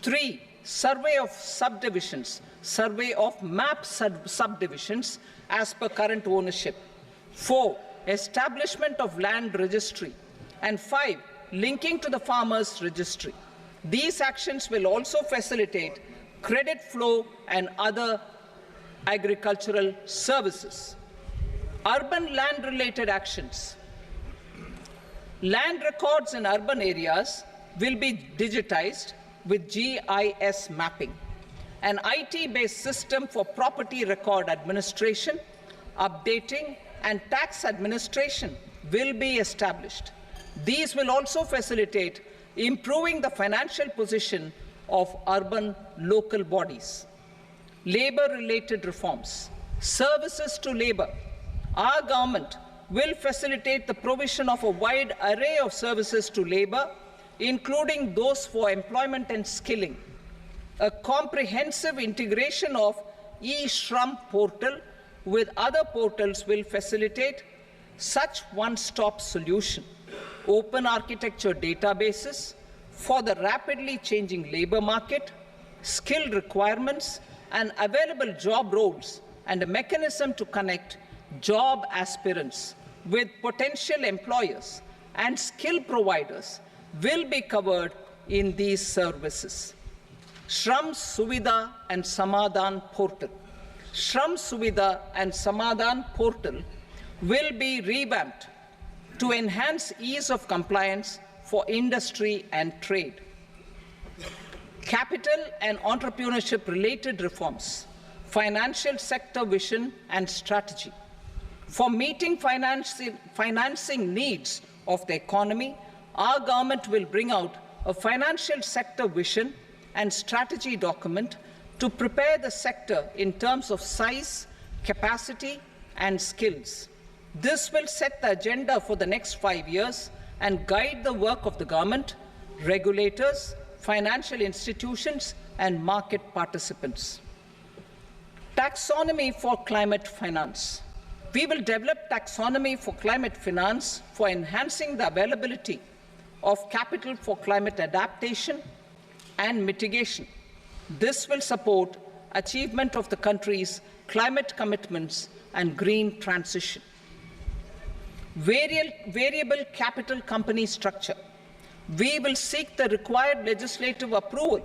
3. Survey of subdivisions, survey of map subdivisions as per current ownership. 4. Establishment of land registry. And 5. Linking to the farmers registry. These actions will also facilitate credit flow and other agricultural services. Urban land-related actions. Land records in urban areas will be digitized with GIS mapping, an IT-based system for property record administration, updating, and tax administration will be established. These will also facilitate improving the financial position of urban local bodies. Labor-related reforms, services to labor. Our government will facilitate the provision of a wide array of services to labor, including those for employment and skilling. A comprehensive integration of e-Shram portal with other portals will facilitate such one-stop solution. Open architecture databases for the rapidly changing labor market, skill requirements, and available job roles, and a mechanism to connect job aspirants with potential employers and skill providers will be covered in these services. Shram Suvidha and Samadhan portal. Shram Suvidha and Samadhan portal will be revamped to enhance ease of compliance for industry and trade. Capital and entrepreneurship-related reforms, financial sector vision and strategy. For meeting financing needs of the economy, our government will bring out a financial sector vision and strategy document to prepare the sector in terms of size, capacity, and skills. This will set the agenda for the next 5 years and guide the work of the government, regulators, financial institutions, and market participants. Taxonomy for climate finance. We will develop taxonomy for climate finance for enhancing the availability of capital for climate adaptation and mitigation. This will support achievement of the country's climate commitments and green transition. Variable capital company structure. We will seek the required legislative approval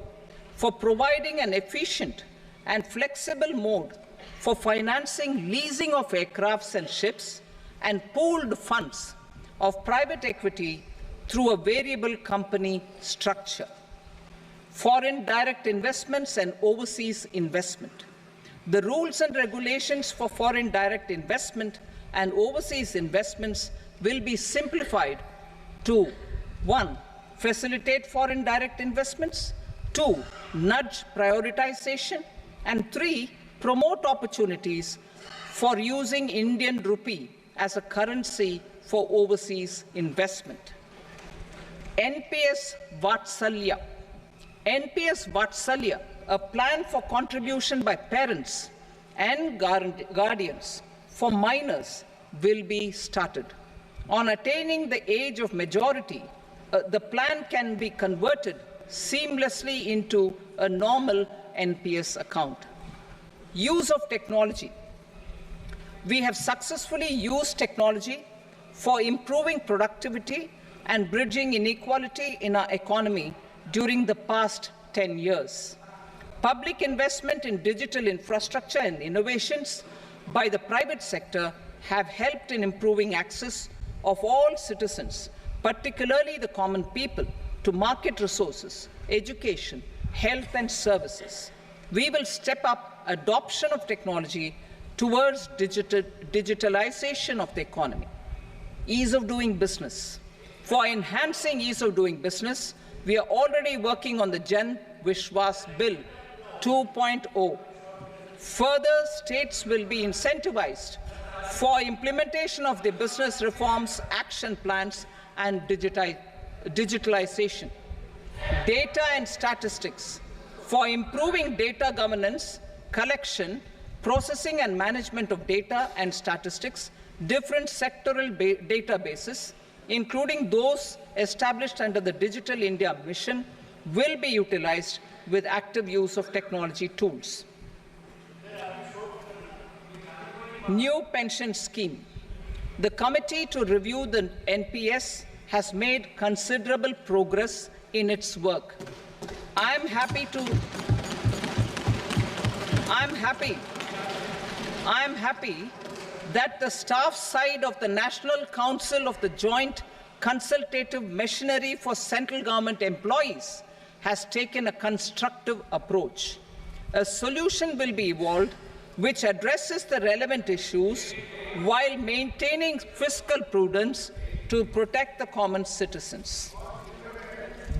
for providing an efficient and flexible mode for financing leasing of aircrafts and ships and pooled funds of private equity through a variable company structure. Foreign direct investments and overseas investment. The rules and regulations for foreign direct investment and overseas investments will be simplified to 1. Facilitate foreign direct investments, 2. Nudge prioritization, and 3. Promote opportunities for using Indian rupee as a currency for overseas investment. NPS Vatsalya. NPS Vatsalya, a plan for contribution by parents and guardians for minors, will be started. On attaining the age of majority, the plan can be converted seamlessly into a normal NPS account. Use of technology. We have successfully used technology for improving productivity and bridging inequality in our economy during the past 10 years. Public investment in digital infrastructure and innovations by the private sector have helped in improving access of all citizens, particularly the common people, to market resources, education, health, and services. We will step up adoption of technology towards digitalization of the economy. Ease of doing business. For enhancing ease of doing business, we are already working on the Jan Vishwas Bill 2.0. Further, states will be incentivized for implementation of the business reforms, action plans, and digitalization. Data and statistics. For improving data governance, collection, processing and management of data and statistics, different sectoral databases, including those established under the Digital India Mission, will be utilized with active use of technology tools. New pension scheme. The committee to review the NPS has made considerable progress in its work. I'm happy that the staff side of the National Council of the Joint Consultative Machinery for Central Government Employees has taken a constructive approach. A solution will be evolved which addresses the relevant issues while maintaining fiscal prudence to protect the common citizens.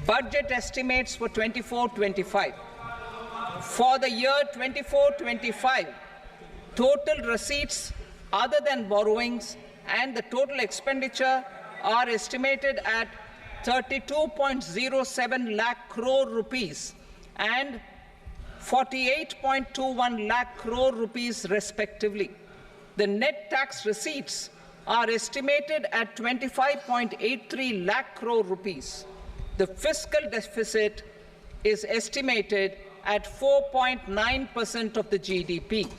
Budget estimates for 24-25. For the year 24-25, total receipts other than borrowings and the total expenditure are estimated at 32.07 lakh crore rupees and 48.21 lakh crore rupees respectively. The net tax receipts are estimated at 25.83 lakh crore rupees. The fiscal deficit is estimated at 4.9% of the GDP.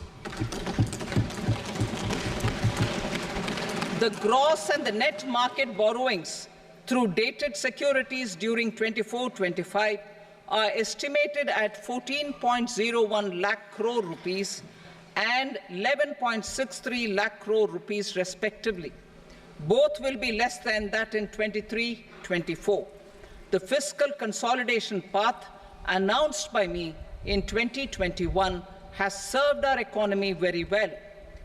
The gross and the net market borrowings through dated securities during 24-25 are estimated at 14.01 lakh crore rupees and 11.63 lakh crore rupees respectively. Both will be less than that in 23-24. The fiscal consolidation path announced by me in 2021 has served our economy very well,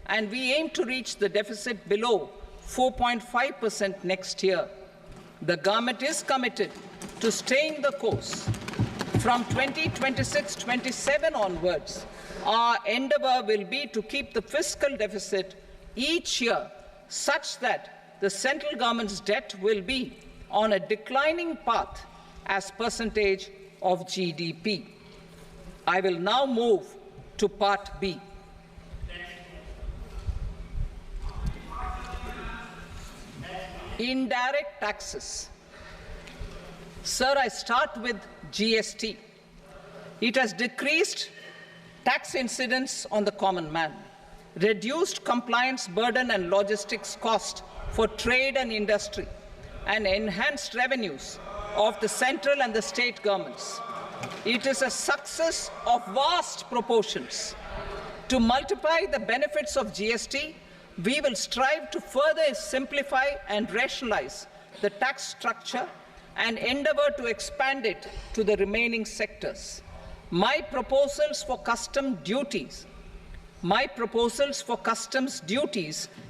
and we aim to reach the deficit below 4.5% next year. The government is committed to staying the course. From 2026-27 onwards, our endeavour will be to keep the fiscal deficit each year such that the central government's debt will be on a declining path as percentage of GDP. I will now move to Part B. Indirect taxes. Sir, I start with GST. It has decreased tax incidence on the common man, reduced compliance burden and logistics cost for trade and industry, and enhanced revenues of the central and the state governments. It is a success of vast proportions. To multiply the benefits of GST, we will strive to further simplify and rationalize the tax structure and endeavour to expand it to the remaining sectors. My proposals for customs duties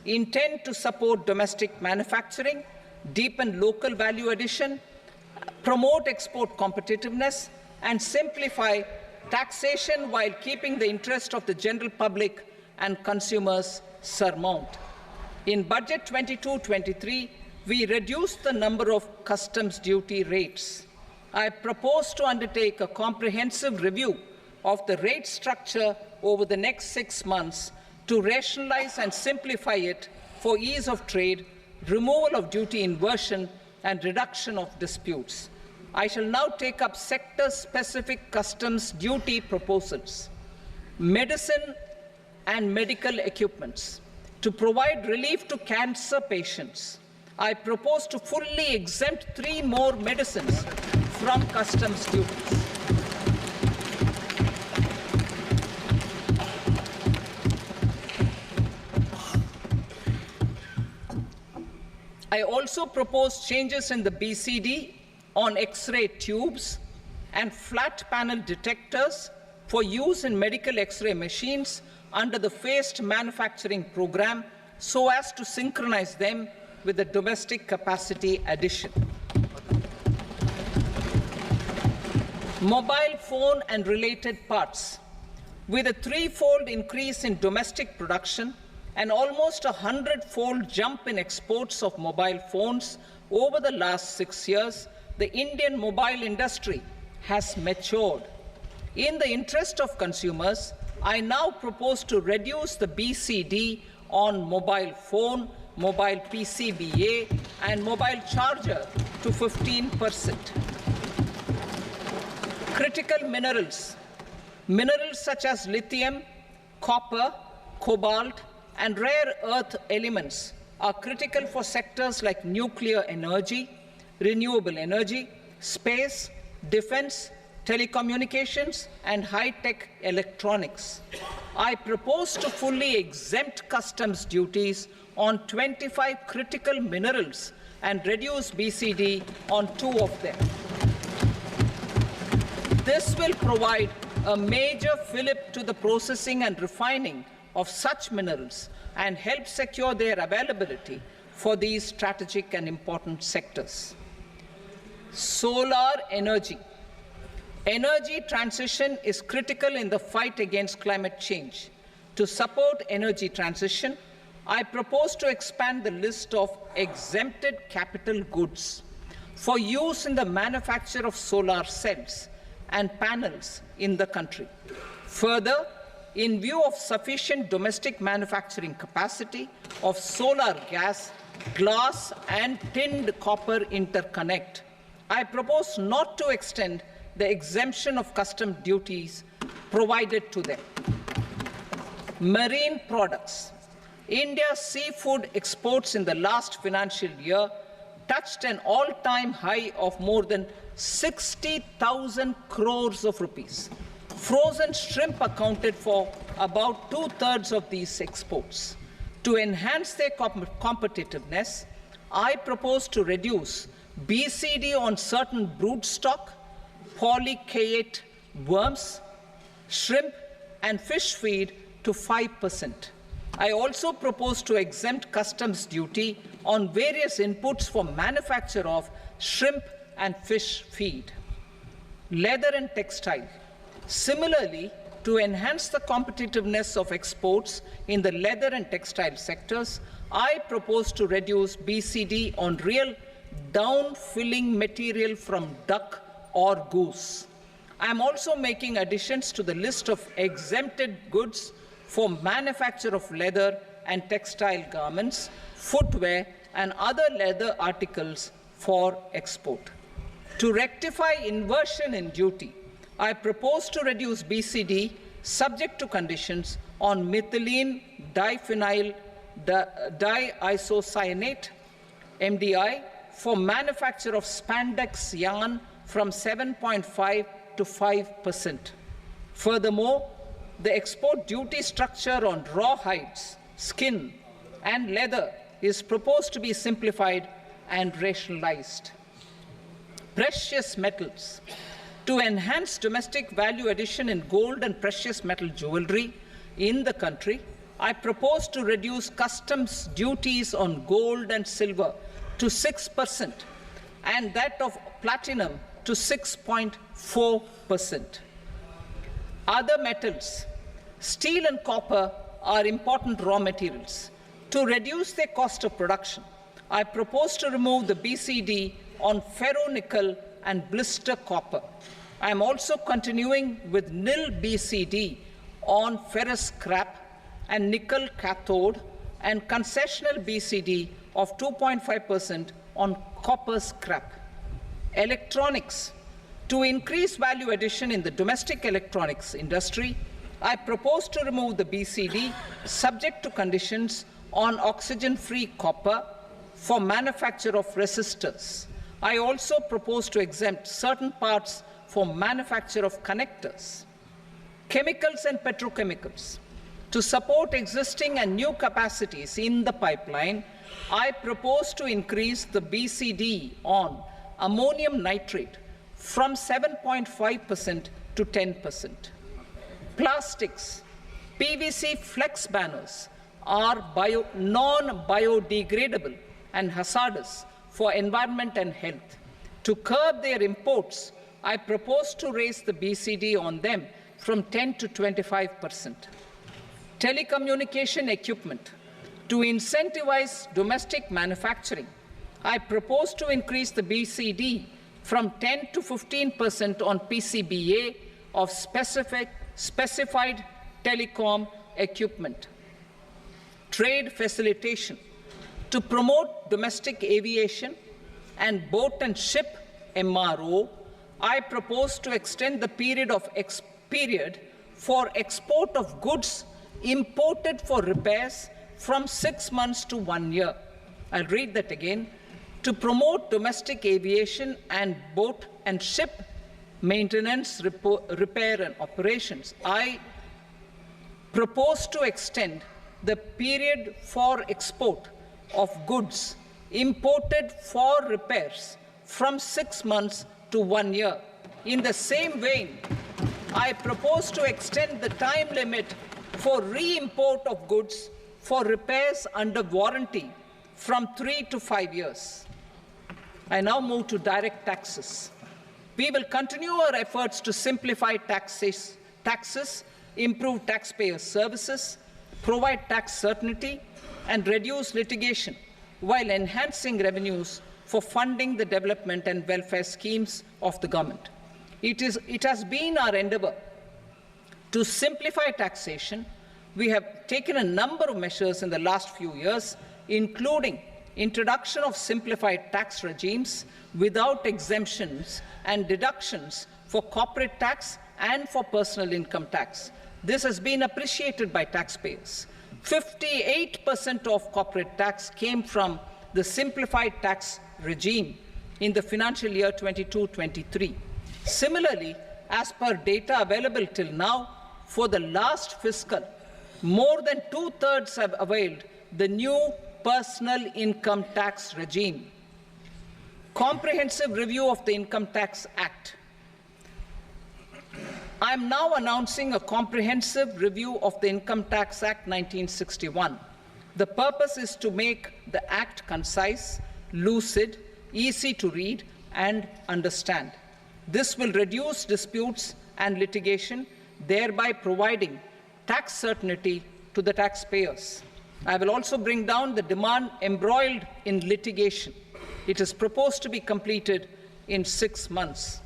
intend to support domestic manufacturing, deepen local value addition, promote export competitiveness, and simplify taxation while keeping the interest of the general public and consumers surmount. In Budget 22-23, we reduced the number of customs duty rates. I propose to undertake a comprehensive review of the rate structure over the next 6 months to rationalize and simplify it for ease of trade, removal of duty inversion, and reduction of disputes. I shall now take up sector-specific customs duty proposals. Medicine and medical equipments. To provide relief to cancer patients, I propose to fully exempt 3 more medicines from customs duties. I also propose changes in the BCD on X-ray tubes and flat panel detectors for use in medical X-ray machines under the phased manufacturing program so as to synchronize them with the domestic capacity addition. Mobile phone and related parts. With a 3-fold increase in domestic production and almost a 100-fold jump in exports of mobile phones over the last 6 years, the Indian mobile industry has matured. In the interest of consumers, I now propose to reduce the BCD on mobile phone, mobile PCBA, and mobile charger to 15%. Critical minerals. Minerals such as lithium, copper, cobalt, and rare earth elements are critical for sectors like nuclear energy, renewable energy, space, defense, telecommunications, and high-tech electronics. I propose to fully exempt customs duties on 25 critical minerals and reduce BCD on 2 of them. This will provide a major fillip to the processing and refining of such minerals and help secure their availability for these strategic and important sectors. Solar energy. Energy transition is critical in the fight against climate change. To support energy transition, I propose to expand the list of exempted capital goods for use in the manufacture of solar cells and panels in the country. Further, in view of sufficient domestic manufacturing capacity of solar gas, glass and tinned copper interconnect, I propose not to extend the exemption of custom duties provided to them. Marine products. India's seafood exports in the last financial year touched an all-time high of more than 60,000 crores of rupees. Frozen shrimp accounted for about 2/3 of these exports. To enhance their competitiveness, I propose to reduce BCD on certain broodstock, polychaete worms, shrimp, and fish feed to 5%. I also propose to exempt customs duty on various inputs for manufacture of shrimp and fish feed. Leather and textile. Similarly, to enhance the competitiveness of exports in the leather and textile sectors, I propose to reduce BCD on real down-filling material from duck or goose. I am also making additions to the list of exempted goods for manufacture of leather and textile garments, footwear, and other leather articles for export. To rectify inversion in duty, I propose to reduce BCD subject to conditions on methylene diphenyl diisocyanate, MDI, for manufacture of spandex yarn from 7.5 to 5%. Furthermore, the export duty structure on raw hides, skin, and leather is proposed to be simplified and rationalized. Precious metals. To enhance domestic value addition in gold and precious metal jewelry in the country, I propose to reduce customs duties on gold and silver to 6% and that of platinum to 6.4%. Other metals. Steel and copper are important raw materials. To reduce their cost of production, I propose to remove the BCD on ferronickel and blister copper. I am also continuing with nil BCD on ferrous scrap and nickel cathode and concessional BCD of 2.5% on copper scrap. Electronics. To increase value addition in the domestic electronics industry, I propose to remove the BCD subject to conditions on oxygen-free copper for manufacture of resistors. I also propose to exempt certain parts for manufacture of connectors. Chemicals and petrochemicals. To support existing and new capacities in the pipeline, I propose to increase the BCD on ammonium nitrate from 7.5% to 10%. Plastics. PVC flex banners are non-biodegradable and hazardous for environment and health. To curb their imports, I propose to raise the BCD on them from 10 to 25%. Telecommunication equipment. To incentivize domestic manufacturing, I propose to increase the BCD from 10 to 15% on PCBA of specified telecom equipment. Trade facilitation. To promote domestic aviation and boat and ship MRO, I propose to extend the period for export of goods imported for repairs from 6 months to 1 year. I'll read that again. To promote domestic aviation and boat and ship maintenance, repair and operations, I propose to extend the period for export of goods imported for repairs from 6 months to 1 year. In the same vein, I propose to extend the time limit for re-import of goods for repairs under warranty from 3 to 5 years. I now move to direct taxes. We will continue our efforts to simplify taxes, improve taxpayer services, provide tax certainty, and reduce litigation while enhancing revenues for funding the development and welfare schemes of the government. It has been our endeavour to simplify taxation. We have taken a number of measures in the last few years, including introduction of simplified tax regimes without exemptions and deductions for corporate tax and for personal income tax. This has been appreciated by taxpayers. 58% of corporate tax came from the simplified tax regime in the financial year 22-23. Similarly, as per data available till now, for the last fiscal, more than 2/3 have availed the new personal income tax regime. Comprehensive review of the Income Tax Act. I am now announcing a comprehensive review of the Income Tax Act 1961. The purpose is to make the Act concise, lucid, easy to read and understand. This will reduce disputes and litigation, thereby providing tax certainty to the taxpayers. I will also bring down the demand embroiled in litigation. It is proposed to be completed in 6 months.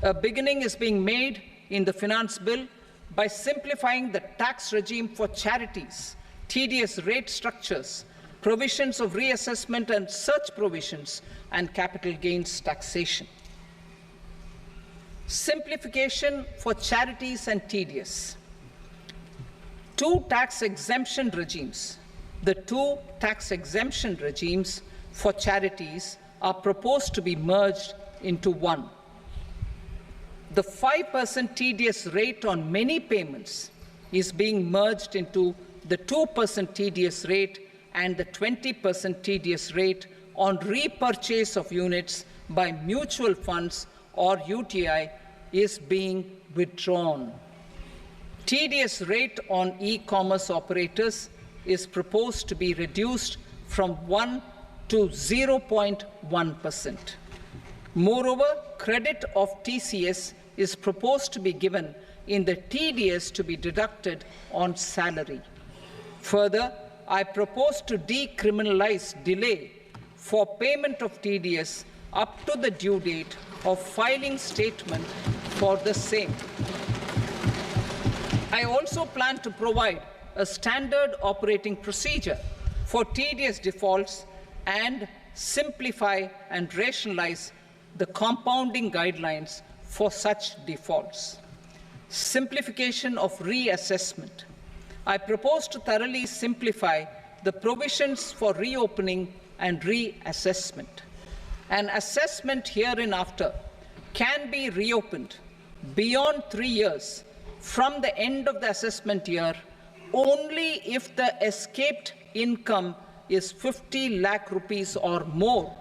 A beginning is being made in the Finance Bill by simplifying the tax regime for charities, tedious rate structures, provisions of reassessment and such provisions, and capital gains taxation. Simplification for charities and tedious. Two tax exemption regimes. The two tax exemption regimes for charities are proposed to be merged into one. The 5% TDS rate on many payments is being merged into the 2% TDS rate, and the 20% TDS rate on repurchase of units by mutual funds or UTI is being withdrawn. TDS rate on e-commerce operators is proposed to be reduced from 1 to 0.1%. Moreover, credit of TCS is proposed to be given in the TDS to be deducted on salary. Further, I propose to decriminalize delay for payment of TDS up to the due date of filing statement for the same. I also plan to provide a standard operating procedure for TDS defaults and simplify and rationalize the compounding guidelines for such defaults. Simplification of reassessment. I propose to thoroughly simplify the provisions for reopening and reassessment. An assessment hereinafter can be reopened beyond 3 years from the end of the assessment year only if the escaped income is 50 lakh rupees or more,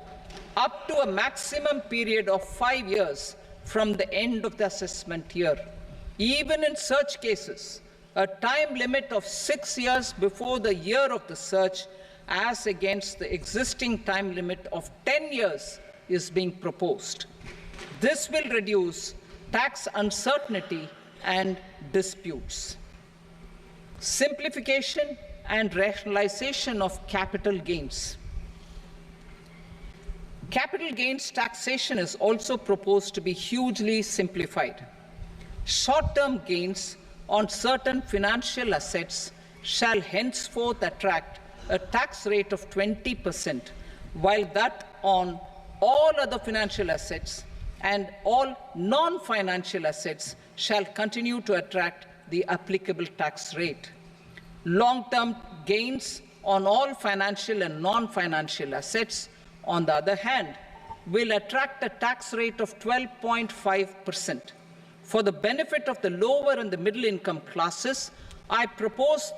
up to a maximum period of 5 years from the end of the assessment year. Even in such cases, a time limit of 6 years before the year of the search, as against the existing time limit of 10 years, is being proposed. This will reduce tax uncertainty and disputes. Simplification and rationalization of capital gains. Capital gains taxation is also proposed to be hugely simplified. Short-term gains on certain financial assets shall henceforth attract a tax rate of 20%, while that on all other financial assets and all non-financial assets shall continue to attract the applicable tax rate. Long-term gains on all financial and non-financial assets, on the other hand, will attract a tax rate of 12.5%. For the benefit of the lower and the middle income classes, I propose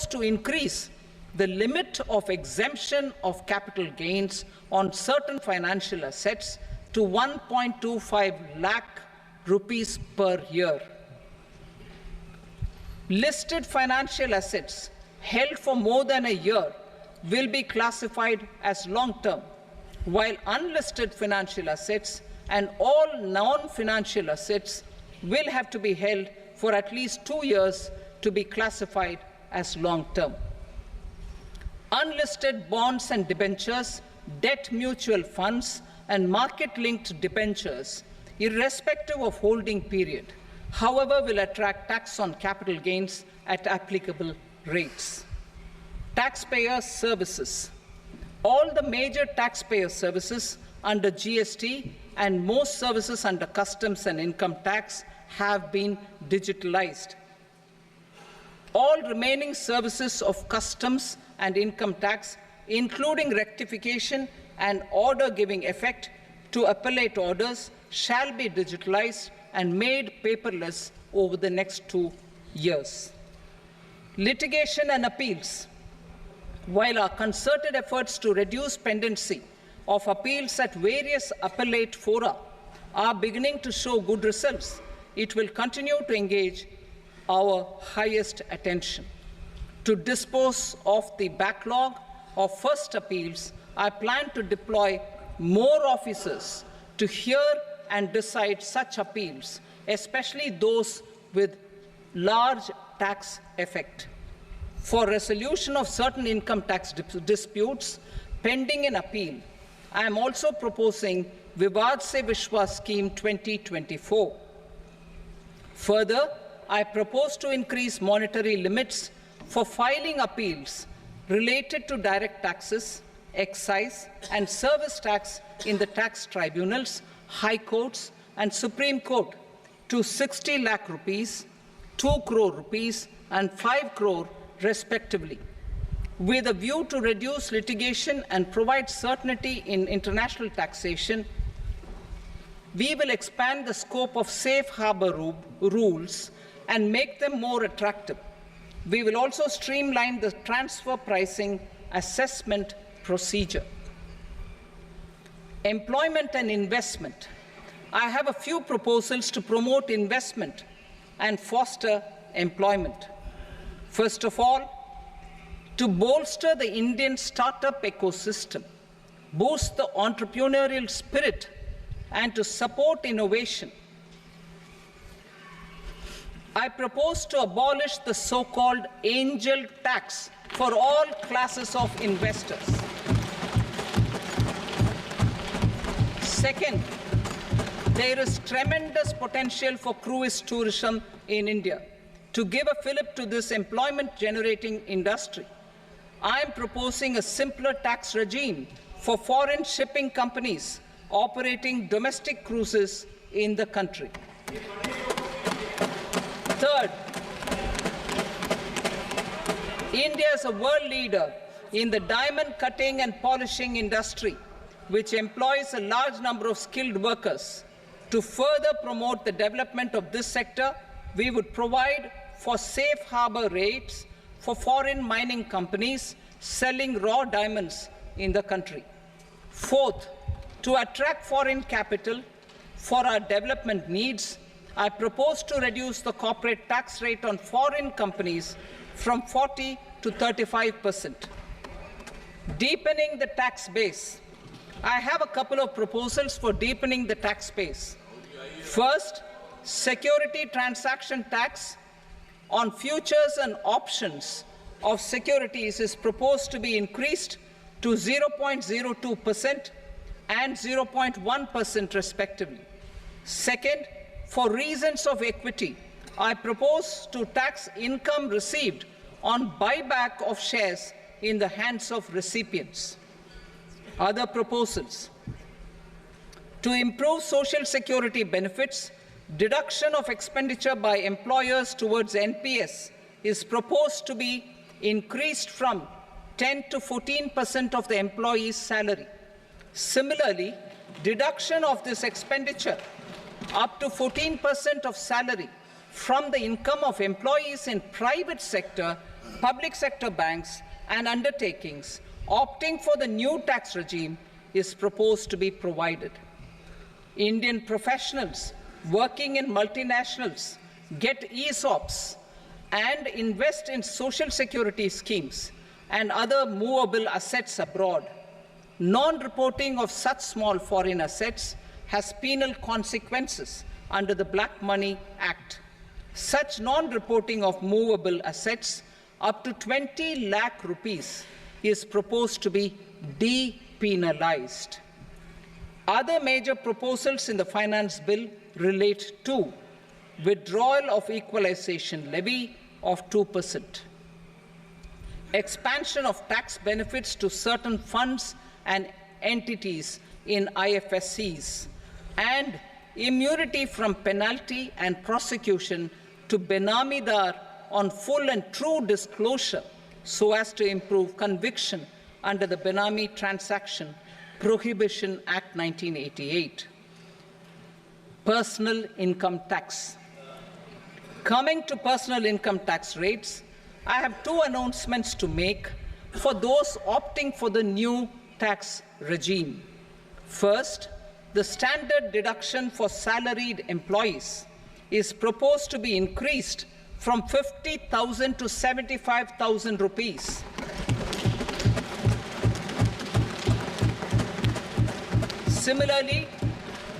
to increase the limit of exemption of capital gains on certain financial assets to 1.25 lakh rupees per year. Listed financial assets held for more than a year will be classified as long-term, while unlisted financial assets and all non-financial assets will have to be held for at least 2 years to be classified as long-term. Unlisted bonds and debentures, debt mutual funds, and market-linked debentures, irrespective of holding period, however, will attract tax on capital gains at applicable rates. Taxpayer services. All the major taxpayer services under GST and most services under customs and income tax have been digitalized. All remaining services of customs and income tax, including rectification and order giving effect to appellate orders, shall be digitalized and made paperless over the next 2 years. Litigation and appeals. While our concerted efforts to reduce pendency of appeals at various appellate fora are beginning to show good results, it will continue to engage our highest attention. To dispose of the backlog of first appeals, I plan to deploy more officers to hear and decide such appeals, especially those with large tax effect. For resolution of certain income tax disputes pending an appeal, I am also proposing Vivad Se Vishwas Scheme 2024. Further, I propose to increase monetary limits for filing appeals related to direct taxes, excise, and service tax in the tax tribunals, high courts, and Supreme Court to 60 lakh rupees, 2 crore rupees, and 5 crore respectively, with a view to reduce litigation and provide certainty in international taxation. We will expand the scope of safe harbor rules and make them more attractive. We will also streamline the transfer pricing assessment procedure. Employment and investment. I have a few proposals to promote investment and foster employment. First of all, to bolster the Indian startup ecosystem, boost the entrepreneurial spirit, and to support innovation, I propose to abolish the so-called angel tax for all classes of investors. Second, there is tremendous potential for cruise tourism in India. To give a fillip to this employment-generating industry, I am proposing a simpler tax regime for foreign shipping companies operating domestic cruises in the country. Third, India is a world leader in the diamond cutting and polishing industry, which employs a large number of skilled workers. To further promote the development of this sector, we would provide for safe harbor rates for foreign mining companies selling raw diamonds in the country. Fourth, to attract foreign capital for our development needs, I propose to reduce the corporate tax rate on foreign companies from 40% to 35%. Deepening the tax base. I have a couple of proposals for deepening the tax base. First, security transaction tax on futures and options of securities is proposed to be increased to 0.02% and 0.1% respectively. Second, for reasons of equity, I propose to tax income received on buyback of shares in the hands of recipients. Other proposals. To improve social security benefits, deduction of expenditure by employers towards NPS is proposed to be increased from 10 to 14% of the employee's salary. Similarly, deduction of this expenditure up to 14% of salary from the income of employees in private sector, public sector banks and undertakings opting for the new tax regime is proposed to be provided. Indian professionals working in multinationals get ESOPs and invest in social security schemes and other movable assets abroad, non-reporting of such small foreign assets has penal consequences under the Black Money Act. Such non-reporting of movable assets up to 20 lakh rupees is proposed to be depenalized. Other major proposals in the finance bill relate to withdrawal of equalization levy of 2%, expansion of tax benefits to certain funds and entities in IFSCs, and immunity from penalty and prosecution to Benamidar on full and true disclosure so as to improve conviction under the Benami Transaction Prohibition Act 1988. Personal income tax. Coming to personal income tax rates, I have two announcements to make for those opting for the new tax regime. First, the standard deduction for salaried employees is proposed to be increased from 50,000 to 75,000 rupees. Similarly,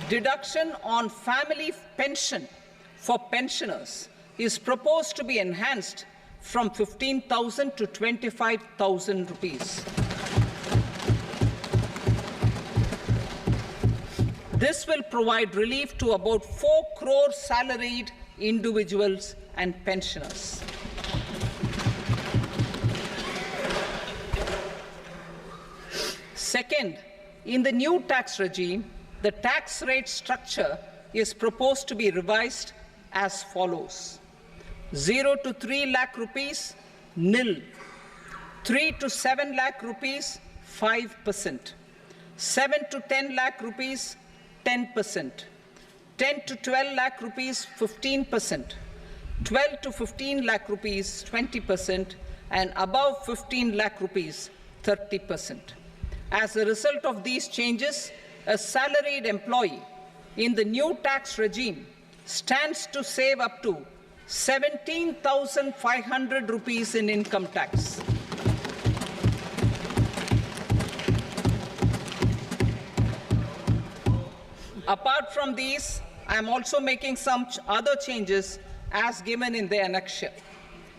deduction on family pension for pensioners is proposed to be enhanced from 15,000 to 25,000 rupees. This will provide relief to about 4 crore salaried individuals and pensioners. Second, in the new tax regime, the tax rate structure is proposed to be revised as follows: 0 to 3 lakh rupees, nil; 3 to 7 lakh rupees, 5%; 7 to 10 lakh rupees, 10%; 10 to 12 lakh rupees, 15%; 12 to 15 lakh rupees, 20%; and above 15 lakh rupees, 30%. As a result of these changes, a salaried employee in the new tax regime stands to save up to 17,500 rupees in income tax. Apart from these, I am also making some other changes as given in the annexure.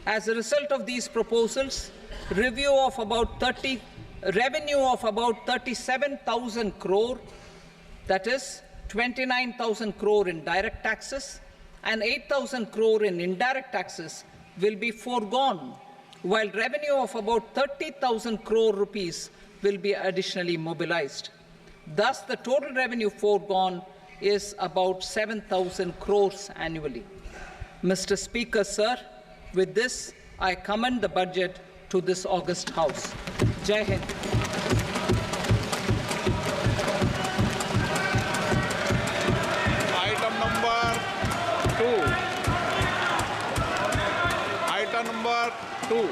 As a result of these proposals, revenue of about 37,000 crore, that is 29,000 crore in direct taxes and 8,000 crore in indirect taxes, will be foregone, while revenue of about 30,000 crore rupees will be additionally mobilized. Thus, the total revenue foregone is about 7,000 crores annually. Mr. Speaker, sir, with this, I commend the budget to this august House. Jai Hind. Item number 2. Item number 2.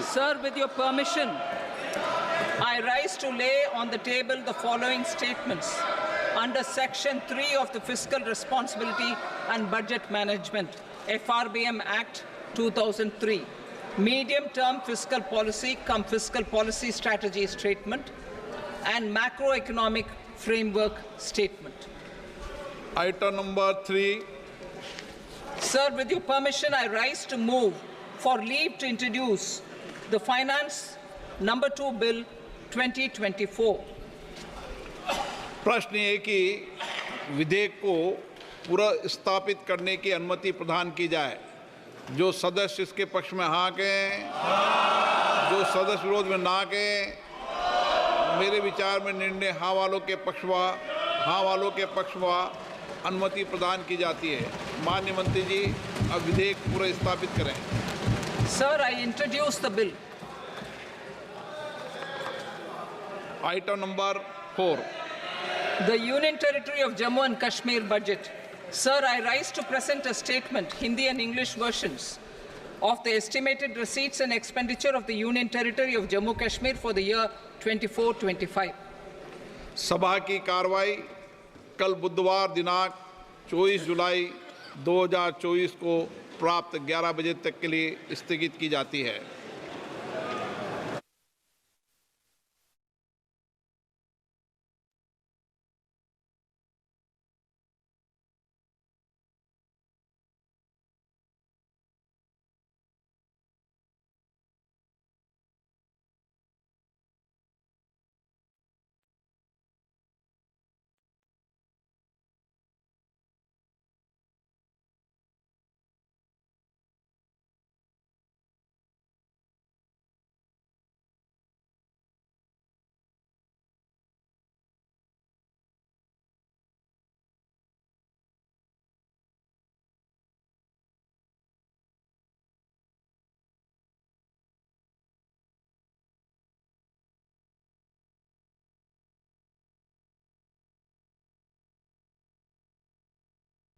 Sir, with your permission, I rise to lay on the table the following statements under Section 3 of the Fiscal Responsibility and Budget Management, FRBM Act 2003, Medium-Term Fiscal Policy cum Fiscal Policy Strategy Statement and Macroeconomic Framework Statement. Item number 3. Sir, with your permission, I rise to move for leave to introduce the Finance Number 2 Bill 2024. प्रश्न ये कि विधेयक को पूरा स्थापित करने की अनुमति प्रदान की जाए। जो सदस्य इसके पक्ष में हाँ कहें, जो सदस्य विरोध में ना कहें। मेरे विचार में निर्णय हाँ वालों के पक्ष में अनुमति प्रदान की जाती है। माननीय मंत्री जी, अब विधेयक पूरा स्थापित करें। Sir, I introduce the bill. Item number 4. The Union Territory of Jammu and Kashmir budget. Sir, I rise to present a statement, Hindi and English versions, of the estimated receipts and expenditure of the Union Territory of Jammu Kashmir for the year 24-25. सभा की कार्रवाई कल बुधवार दिनांक 24 जुलाई 2024 को प्राप्त 11 बजे तक के लिए स्थगित की जाती है।